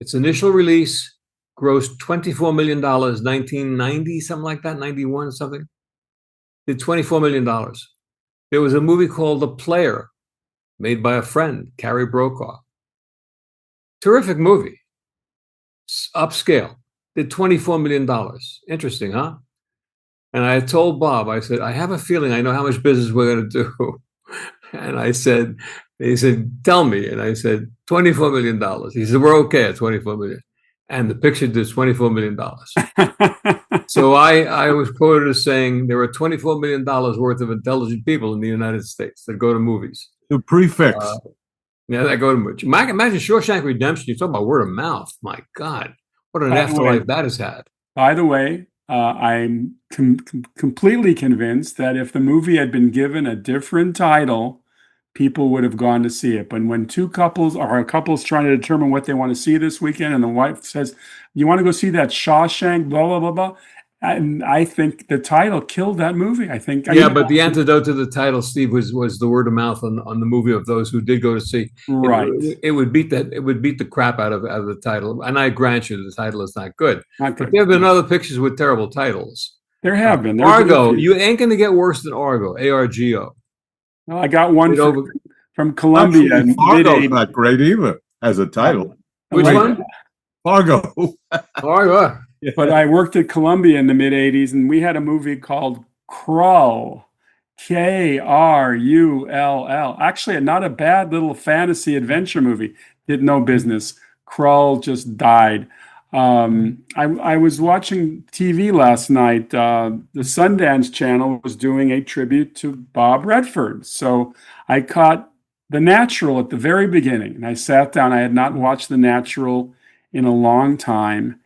Its initial release grossed $24 million, 1990, something like that, 91 something. Did $24 million. There was a movie called The Player, made by a friend, Carrie Brokaw. Terrific movie. Upscale. Did $24 million. Interesting, huh? And I told Bob, I said, I have a feeling I know how much business we're going to do. And he said, tell me. And I said, $24 million. He said, we're okay at $24 million. and the picture did $24 million. So I was quoted as saying there are $24 million worth of intelligent people in the United States that go to movies. The prefix. Yeah, that go to movies. Imagine Shawshank Redemption. You talk about word of mouth. My God, what an afterlife that has had. By the way, I'm completely convinced that if the movie had been given a different title, people would have gone to see it. But when two couples or a couple's trying to determine what they want to see this weekend, and the wife says, "You want to go see that Shawshank?" Blah blah blah blah. And I think the title killed that movie. But the antidote to the title, Steve, was the word of mouth on the movie of those who did go to see. Right. It would beat that. It would beat the crap out of the title. And I grant you, the title is not good. Not good. But there have been other pictures with terrible titles. There have been. Argo. You ain't going to get worse than Argo. ARGO. Well, I got one from Columbia. Actually, Fargo's not great either as a title. Which one? Fargo. Fargo. But I worked at Columbia in the mid 80s, and we had a movie called Krull, Krull. Actually, not a bad little fantasy adventure movie. Did no business. Krull just died. I was watching TV last night. The Sundance Channel was doing a tribute to Bob Redford. So I caught The Natural at the very beginning, and I sat down. I had not watched The Natural in a long time.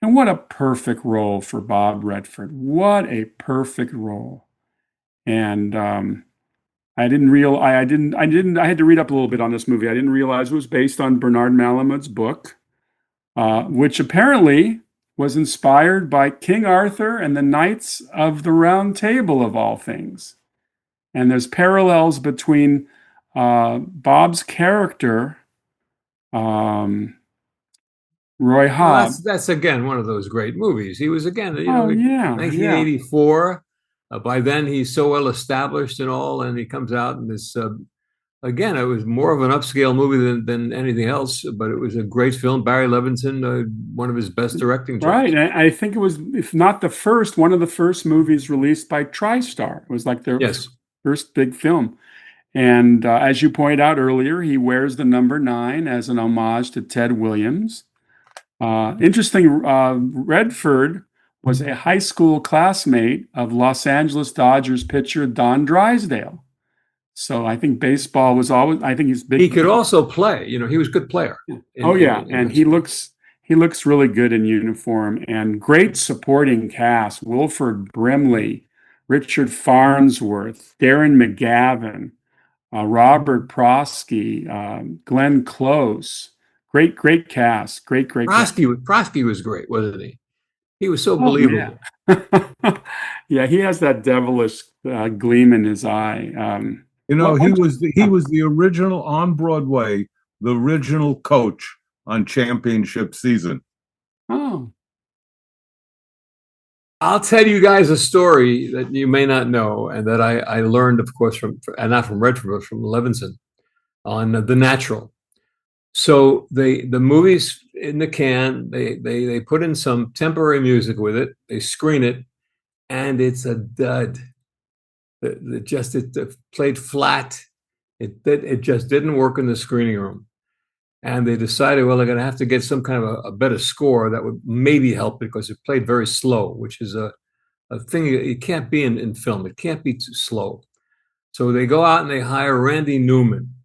And what a perfect role for Bob Redford. What a perfect role. And I had to read up a little bit on this movie. I didn't realize it was based on Bernard Malamud's book, which apparently was inspired by King Arthur and the Knights of the Round Table, of all things. And there's parallels between Bob's character, Roy Hobb. Well, that's again one of those great movies. He was again, 1984. By then, he's so well established and all, and he comes out in this. Again, it was more of an upscale movie than anything else, but it was a great film. Barry Levinson, one of his best directing jobs. Right, and I think it was, if not the first, one of the first movies released by TriStar. It was like their first big film. And as you pointed out earlier, he wears the number 9 as an homage to Ted Williams. Interesting, Redford was a high school classmate of Los Angeles Dodgers pitcher Don Drysdale. So I think baseball was always, I think he's big. He could also play, he was a good player. And he looks really good in uniform, and great supporting cast. Wilford Brimley, Richard Farnsworth, Darren McGavin, Robert Prosky, Glenn Close. Great cast. Great cast. Prosky was great, wasn't he? He was so believable. Yeah. Yeah, he has that devilish gleam in his eye. He was the original on Broadway, the original coach on championship season. Oh. I'll tell you guys a story that you may not know, and that I learned, of course, and not from Redford, but from Levinson, on The Natural. So the movie's in the can. They put in some temporary music with it. They screen it, and it's a dud. It played flat. It just didn't work in the screening room, and they decided, well, they're going to have to get some kind of a better score that would maybe help, because it played very slow, which is a thing it can't be in film. It can't be too slow. So they go out and they hire Randy Newman.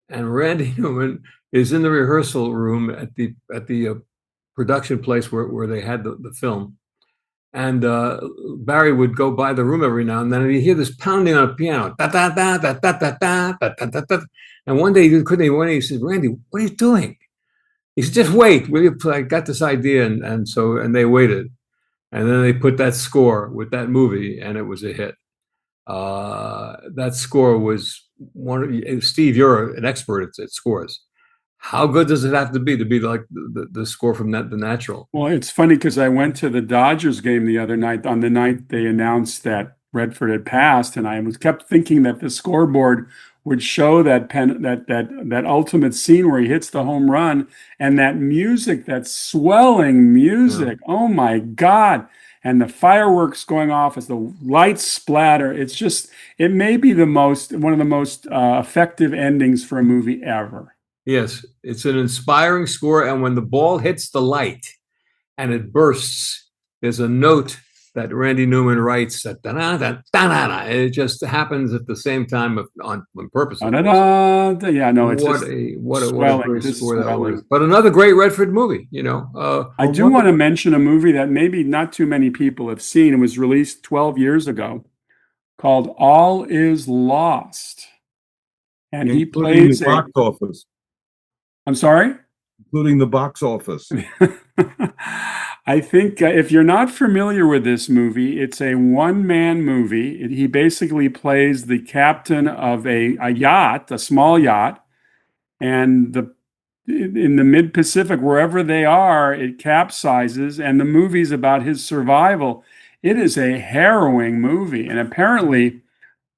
And Randy Newman is in the rehearsal room at the production place where they had the film. And Barry would go by the room every now and then, and he'd hear this pounding on a piano. Da, da, da, da, da, da, da, da, da, da, da. And one day he said, "Randy, what are you doing?" He said, "Just wait. I got this idea." And they waited. And then they put that score with that movie, and it was a hit. That score was Steve, you're an expert at scores. How good does it have to be like the score from The Natural? Well, it's funny because I went to the Dodgers game the other night, on the night they announced that Redford had passed, and I kept thinking that the scoreboard would show that ultimate scene where he hits the home run, and that music, that swelling music. Yeah. Oh my God. And the fireworks going off as the lights splatter. It may be one of the most effective endings for a movie ever. Yes, it's an inspiring score. And when the ball hits the light and it bursts, there's a note that Randy Newman writes that it just happens at the same time on purpose. Of course. Yeah, no, it's What just a great just score that was. swelling. But another great Redford movie, you know. I do want to mention a movie that maybe not too many people have seen. It was released 12 years ago, called All Is Lost. And he including plays the box office. I'm sorry? Including the box office. I think if you're not familiar with this movie, it's a one-man movie. He basically plays the captain of a yacht, a small yacht, and in the mid-Pacific, wherever they are, it capsizes, and the movie's about his survival. It is a harrowing movie, and apparently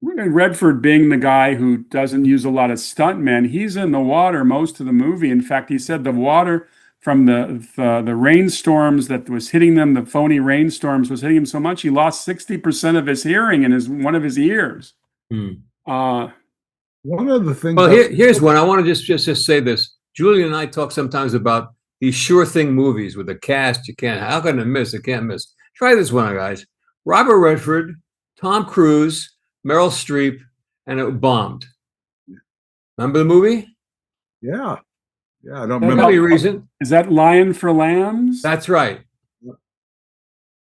Redford, being the guy who doesn't use a lot of stuntmen, he's in the water most of the movie. In fact, he said the water from the rainstorms that was hitting them, the phony rainstorms, was hitting him so much he lost 60% of his hearing in one of his ears. One of the things. Well, here's one. I want to just say this. Julie and I talk sometimes about these sure thing movies with a cast you can't. How can I miss? I can't miss. Try this one, guys. Robert Redford, Tom Cruise, Meryl Streep, and it bombed. Remember the movie? Yeah. I don't There's remember. any reason. Is that Lion for Lambs? That's right.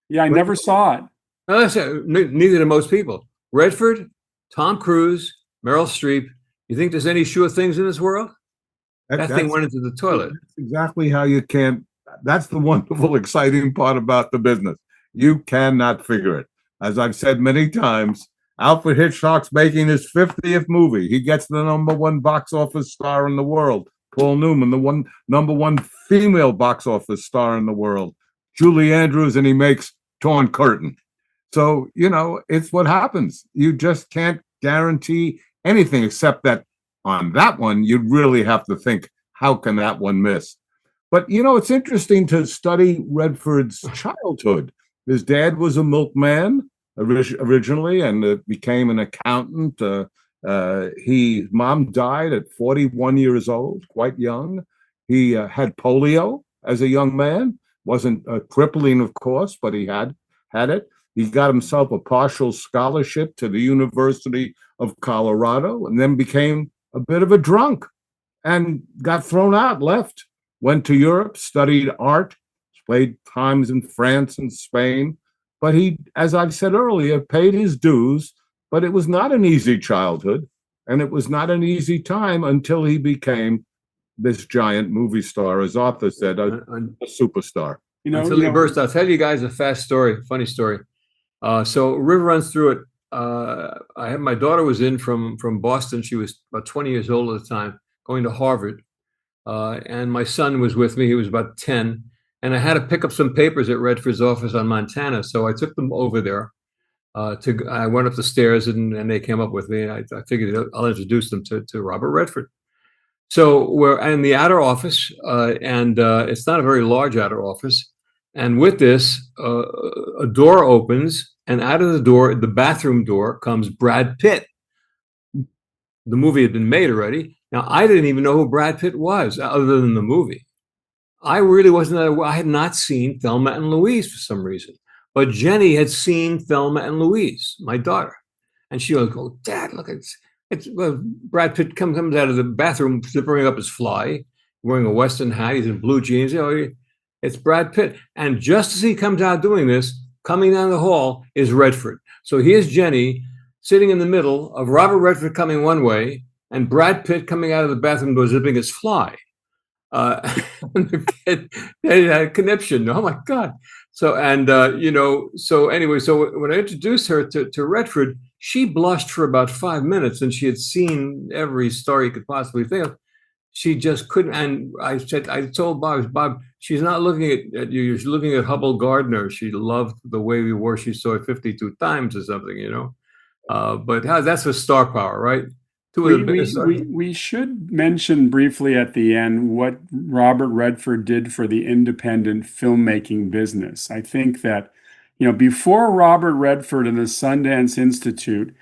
Yeah, I never saw it. No, that's neither do most people. Redford, Tom Cruise, Meryl Streep. You think there's any sure things in this world? That thing went into the toilet. That's exactly how you can't. That's the wonderful, exciting part about the business. You cannot figure it. As I've said many times, Alfred Hitchcock's making his 50th movie. He gets the #1 box office star in the world. Paul Newman, the #1 female box office star in the world. Julie Andrews, and he makes Torn Curtain. So, it's what happens. You just can't guarantee anything except that on that one, you'd really have to think, how can that one miss? But, it's interesting to study Redford's childhood. His dad was a milkman originally and became an accountant. His mom died at 41 years old, quite young. He had polio as a young man. Wasn't crippling, of course, but he had it. He got himself a partial scholarship to the University of Colorado and then became a bit of a drunk and got thrown out, left, went to Europe, studied art, played times in France and Spain. But he, as I've said earlier, paid his dues, but it was not an easy childhood, and it was not an easy time until he became this giant movie star, as Arthur said, a superstar. Until he burst. I'll tell you guys a funny story. So River runs through it. My daughter was in from Boston. She was about 20 years old at the time, going to Harvard. And my son was with me. He was about 10. And I had to pick up some papers at Redford's office on Montana. So I took them over there. I went up the stairs and they came up with me. I figured I'll introduce them to Robert Redford. So we're in the outer office, and it's not a very large outer office. And with this, a door opens, and out of the door, the bathroom door, comes Brad Pitt. The movie had been made already. Now, I didn't even know who Brad Pitt was, other than the movie. I really wasn't. I had not seen Thelma and Louise for some reason. But Jenny had seen Thelma and Louise, my daughter. And she would go, Dad, look, Brad Pitt comes out of the bathroom, zippering up his fly, wearing a Western hat. He's in blue jeans. It's Brad Pitt. And just as he comes out doing this, coming down the hall is Redford. So here's Jenny sitting in the middle of Robert Redford coming one way and Brad Pitt coming out of the bathroom door zipping his fly. The kid, they had a conniption. Oh my God. So anyway, when I introduced her to Redford, she blushed for about 5 minutes, and she had seen every star you could possibly think of. She just couldn't. And I told Bob, she's not looking at you. She's looking at Hubble Gardner. She loved the way we wore. She saw it 52 times or something, But that's a star power, right? We should mention briefly at the end what Robert Redford did for the independent filmmaking business. I think that, before Robert Redford and the Sundance Institute,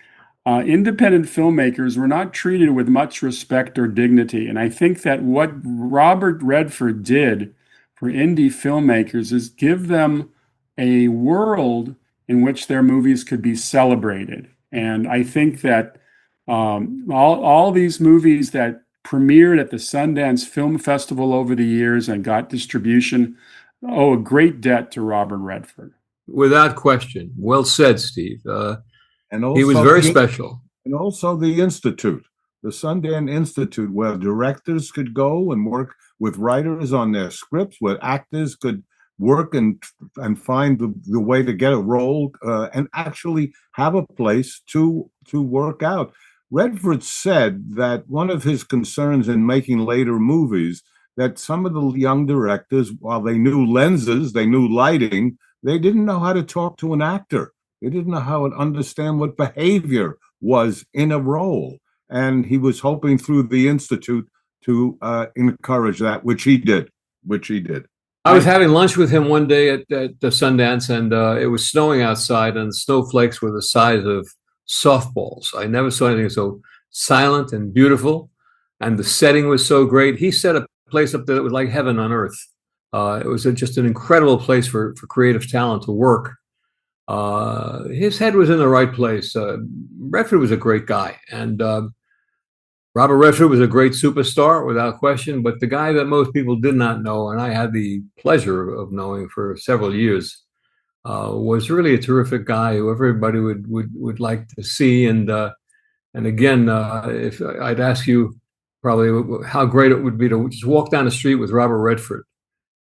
independent filmmakers were not treated with much respect or dignity. And I think that what Robert Redford did for indie filmmakers is give them a world in which their movies could be celebrated. And I think that all these movies that premiered at the Sundance Film Festival over the years and got distribution owe a great debt to Robert Redford. Without question. Well said, Steve. And also He was very special. And also the Institute, the Sundance Institute, where directors could go and work with writers on their scripts, where actors could work and find the way to get a role and actually have a place to work out. Redford said that one of his concerns in making later movies, that some of the young directors, while they knew lenses, they knew lighting, they didn't know how to talk to an actor. They didn't know how to understand what behavior was in a role. And he was hoping through the Institute to encourage that, which he did. I was having lunch with him one day at the Sundance, and it was snowing outside, and the snowflakes were the size of softballs. I never saw anything so silent and beautiful, and the setting was so great. He set a place up there that was like heaven on earth. It was just an incredible place for creative talent to work. His head was in the right place. Redford was a great guy, and Robert Redford was a great superstar without question, but the guy that most people did not know, and I had the pleasure of knowing for several years, was really a terrific guy who everybody would like to see. And again, if I'd ask you probably how great it would be to just walk down the street with Robert Redford,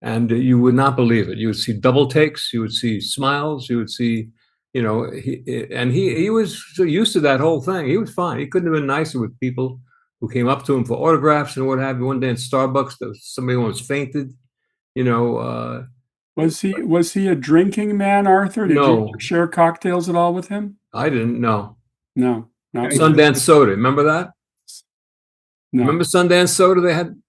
and you would not believe it. You would see double takes, you would see smiles, you would see, he was so used to that whole thing. He was fine. He couldn't have been nicer with people who came up to him for autographs and what have you. One day in Starbucks, somebody almost fainted. Was he a drinking man, Arthur? Did No. you share cocktails at all with him? I didn't know. No. Sundance Soda, remember that? No. Remember Sundance Soda? They had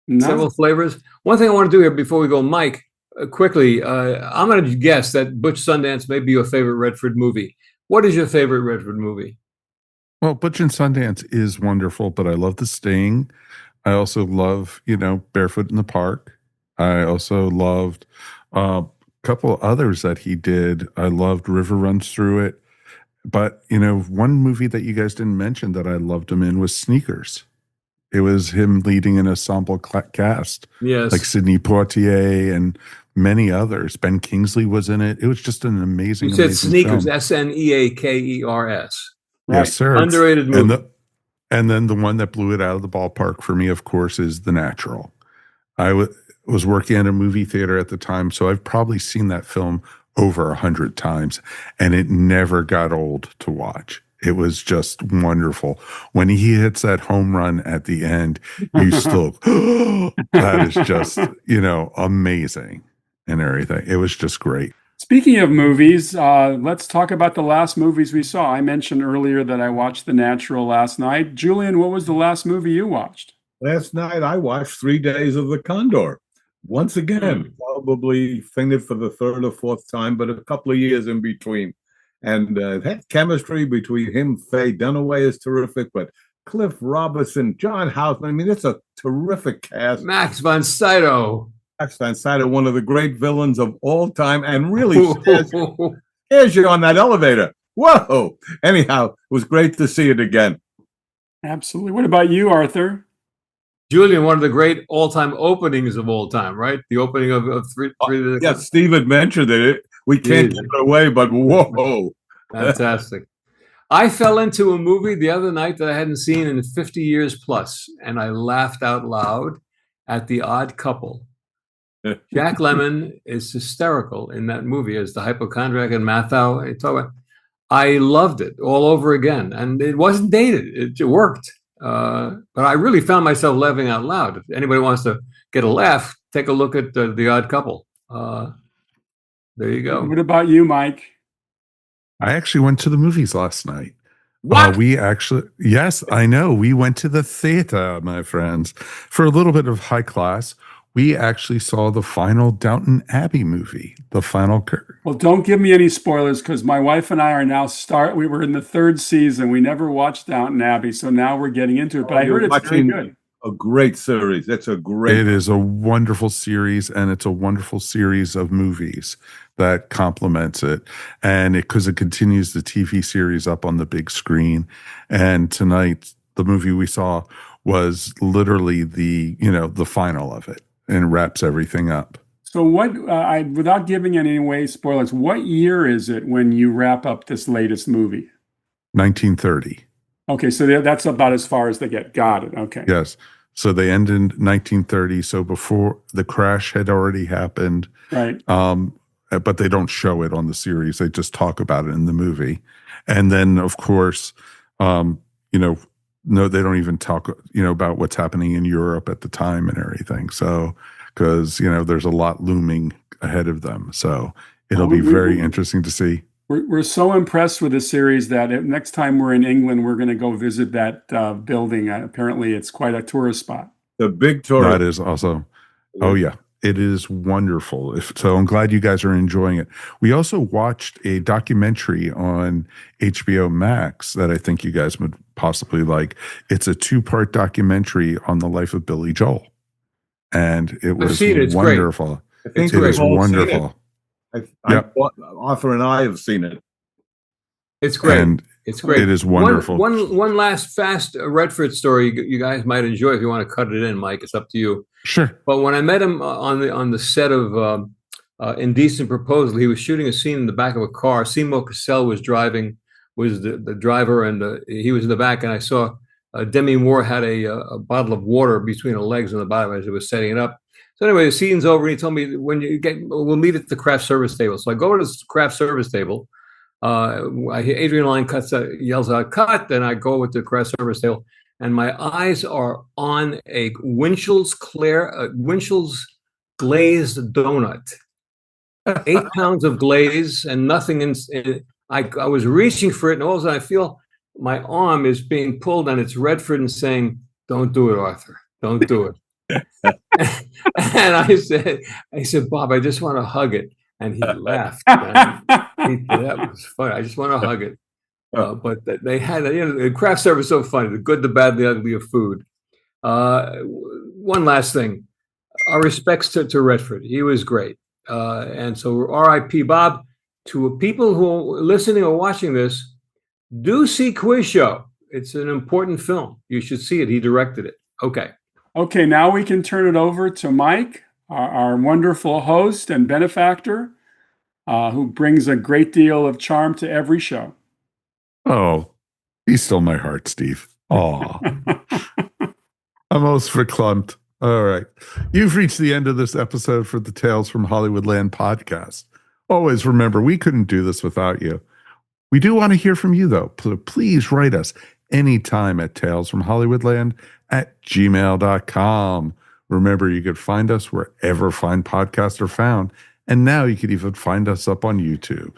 No. several flavors. One thing I want to do here before we go, Mike, quickly, I'm going to guess that Butch Sundance may be your favorite Redford movie. What is your favorite Redford movie? Well, Butch and Sundance is wonderful, but I love The Sting. I also love, Barefoot in the Park. I also loved a couple of others that he did. I loved River Runs Through It. But, one movie that you guys didn't mention that I loved him in was Sneakers. It was him leading an ensemble cast. Yes. Like Sidney Poitier and many others. Ben Kingsley was in it. It was just an amazing, You said amazing Sneakers, film. Sneakers. Right. Yes, sir. Underrated movie. And then the one that blew it out of the ballpark for me, of course, is The Natural. I was working at a movie theater at the time, so I've probably seen that film over 100 times, and it never got old to watch. It was just wonderful. When he hits that home run at the end, you still, that is just, amazing and everything. It was just great. Speaking of movies, let's talk about the last movies we saw. I mentioned earlier that I watched The Natural last night. Julian, what was the last movie you watched? Last night, I watched 3 Days of the Condor. Once again, probably seen it for the third or fourth time, but a couple of years in between. And that chemistry between him, Faye Dunaway is terrific, but Cliff Robertson, John Houseman, it's a terrific cast. Max von Sydow. Max von Sydow, one of the great villains of all time, and really scares you on that elevator. Whoa! Anyhow, it was great to see it again. Absolutely. What about you, Arthur? Julian, one of the great all-time openings of all time, right? The opening of three. Yes, Steve had mentioned it. We can't give it away, but whoa. Fantastic. I fell into a movie the other night that I hadn't seen in 50 years plus, and I laughed out loud at The Odd Couple. Jack Lemmon is hysterical in that movie as the hypochondriac and Mathau. I loved it all over again, and it wasn't dated. It worked. But I really found myself laughing out loud. If anybody wants to get a laugh, take a look at The Odd Couple. There you go. What about you, Mike? I actually went to the movies last night. What? Yes, I know. We went to the theater, my friends, for a little bit of high class. we actually saw the final Downton Abbey movie, the final. Well, don't give me any spoilers because my wife and I are now we were in the third season. We never watched Downton Abbey, so now we're getting into it. But I heard it's very good. A great series. It is a wonderful series, and it's a wonderful series of movies that complements it. And because it continues the TV series up on the big screen. And tonight, the movie we saw was literally the final of it, and wraps everything up. So without giving any away spoilers, what year is it when you wrap up this latest movie? 1930. Okay, so that's about as far as they get. Got it. Okay. Yes. So they end in 1930. So before the crash had already happened. Right. But they don't show it on the series. They just talk about it in the movie. And then, of course, no, they don't even talk, about what's happening in Europe at the time and everything. So, because, there's a lot looming ahead of them. So it'll be very interesting to see. We're so impressed with the series that next time we're in England, we're going to go visit that building. Apparently, it's quite a tourist spot. The big tourist. That is also. Oh, yeah. It is wonderful. So I'm glad you guys are enjoying it. We also watched a documentary on HBO Max that I think you guys would possibly like. It's a 2-part documentary on the life of Billy Joel. And it was wonderful. It is wonderful. Arthur and I have seen it. It's great. And it's great. It is wonderful. One last fast Redford story you guys might enjoy if you want to cut it in, Mike. It's up to you. Sure. But when I met him on the set of Indecent Proposal, he was shooting a scene in the back of a car. Seymour Cassell was the driver, and he was in the back. And I saw Demi Moore had a bottle of water between her legs on the bottom as he was setting it up. So anyway, the scene's over, and he told me we'll meet at the craft service table. So I go to the craft service table. I hear Adrian Lyne yells out, "Cut!" Then I go with the craft service table, and my eyes are on a Winchell's glazed donut, 8 pounds of glaze and nothing in. I was reaching for it, and all of a sudden I feel my arm is being pulled, and it's Redford and saying, "Don't do it, Arthur. Don't do it." And I said, "Bob, I just want to hug it." And he laughed. That was funny. I just want to hug it. But they had, the craft service is so funny. The good, the bad, the ugly of food. One last thing. Our respects to Redford. He was great. And so R.I.P. Bob. To people who are listening or watching this, do see Quiz Show. It's an important film. You should see it. He directed it. Okay. Okay, now we can turn it over to Mike, our wonderful host and benefactor, who brings a great deal of charm to every show. Oh, he stole my heart, Steve. Oh, I'm almost verklempt. All right. You've reached the end of this episode for the Tales from Hollywoodland podcast. Always remember, we couldn't do this without you. We do want to hear from you, though. Please write us anytime at talesfromhollywoodland@gmail.com. Remember, you could find us wherever fine podcasts are found, and now you could even find us up on YouTube.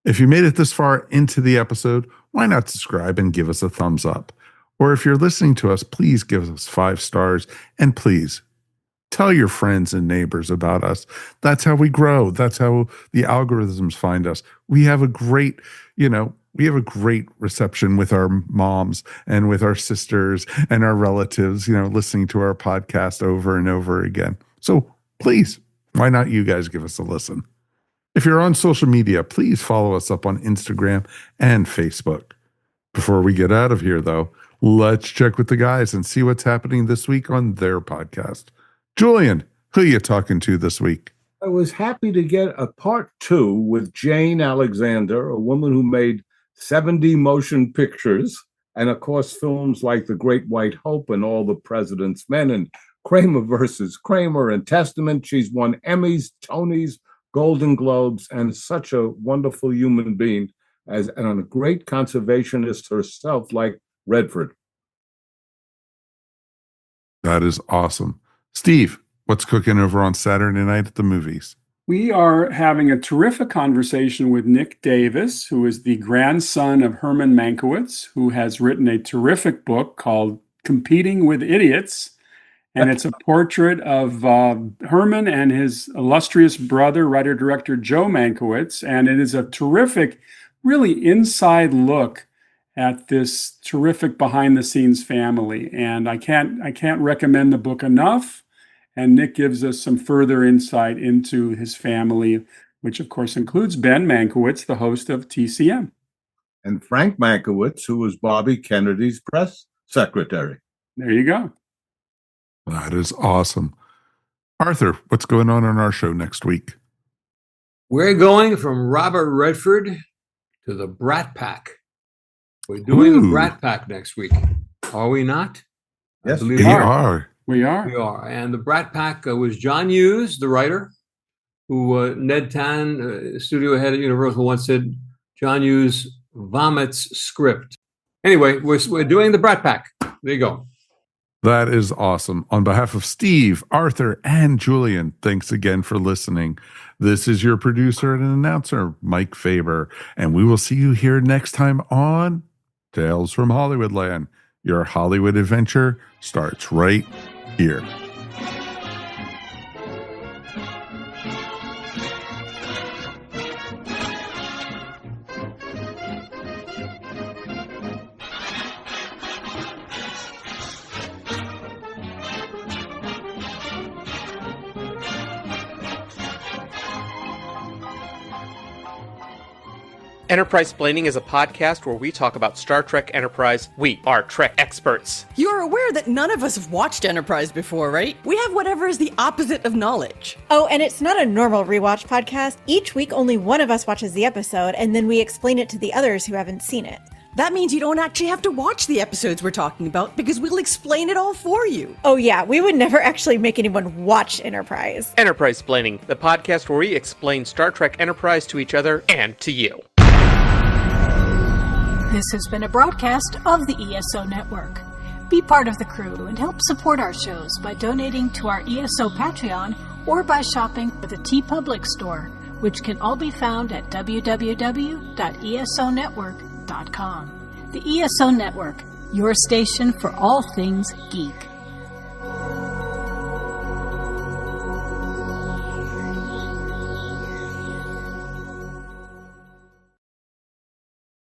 If you made it this far into the episode, why not subscribe and give us a thumbs up? Or if you're listening to us, please give us 5 stars, and please tell your friends and neighbors about us. That's how we grow. That's how the algorithms find us. We have a great, reception with our moms and with our sisters and our relatives, listening to our podcast over and over again. So please, why not you guys give us a listen? If you're on social media, please follow us up on Instagram and Facebook. Before we get out of here, though, let's check with the guys and see what's happening this week on their podcast. Julian, who are you talking to this week? I was happy to get a part 2 with Jane Alexander, a woman who made 70 motion pictures, and of course films like The Great White Hope and All the President's Men and Kramer versus Kramer and Testament. She's won Emmys, Tonys, Golden Globes, and such a wonderful human being and a great conservationist herself like Redford. That is awesome. Steve, what's cooking over on Saturday night at the movies? We are having a terrific conversation with Nick Davis, who is the grandson of Herman Mankiewicz, who has written a terrific book called Competing with Idiots. And it's a portrait of Herman and his illustrious brother, writer-director Joe Mankiewicz. And it is a terrific, really inside look at this terrific behind-the-scenes family. And I can't recommend the book enough. And Nick gives us some further insight into his family, which of course includes Ben Mankiewicz, the host of TCM. And Frank Mankiewicz, who was Bobby Kennedy's press secretary. There you go. That is awesome. Arthur, what's going on our show next week? We're going from Robert Redford to the Brat Pack. We're doing the Brat Pack next week. Are we not? Yes, We are. We are. We are. And the Brat Pack was John Hughes, the writer, who Ned Tan, studio head at Universal, once said, John Hughes vomits script. Anyway, we're doing the Brat Pack. There you go. That is awesome. On behalf of Steve, Arthur, and Julian, thanks again for listening. This is your producer and announcer, Mike Faber, and we will see you here next time on Tales from Hollywoodland. Your Hollywood adventure starts right here. Enterprise Splaining is a podcast where we talk about Star Trek Enterprise. We are Trek experts. You're aware that none of us have watched Enterprise before, right? We have whatever is the opposite of knowledge. Oh, and it's not a normal rewatch podcast. Each week, only one of us watches the episode, and then we explain it to the others who haven't seen it. That means you don't actually have to watch the episodes we're talking about because we'll explain it all for you. Oh yeah, we would never actually make anyone watch Enterprise. Enterprise Splaining, the podcast where we explain Star Trek Enterprise to each other and to you. This has been a broadcast of the ESO Network. Be part of the crew and help support our shows by donating to our ESO Patreon or by shopping at the TeePublic store, which can all be found at www.esonetwork.com. The ESO Network, your station for all things geek.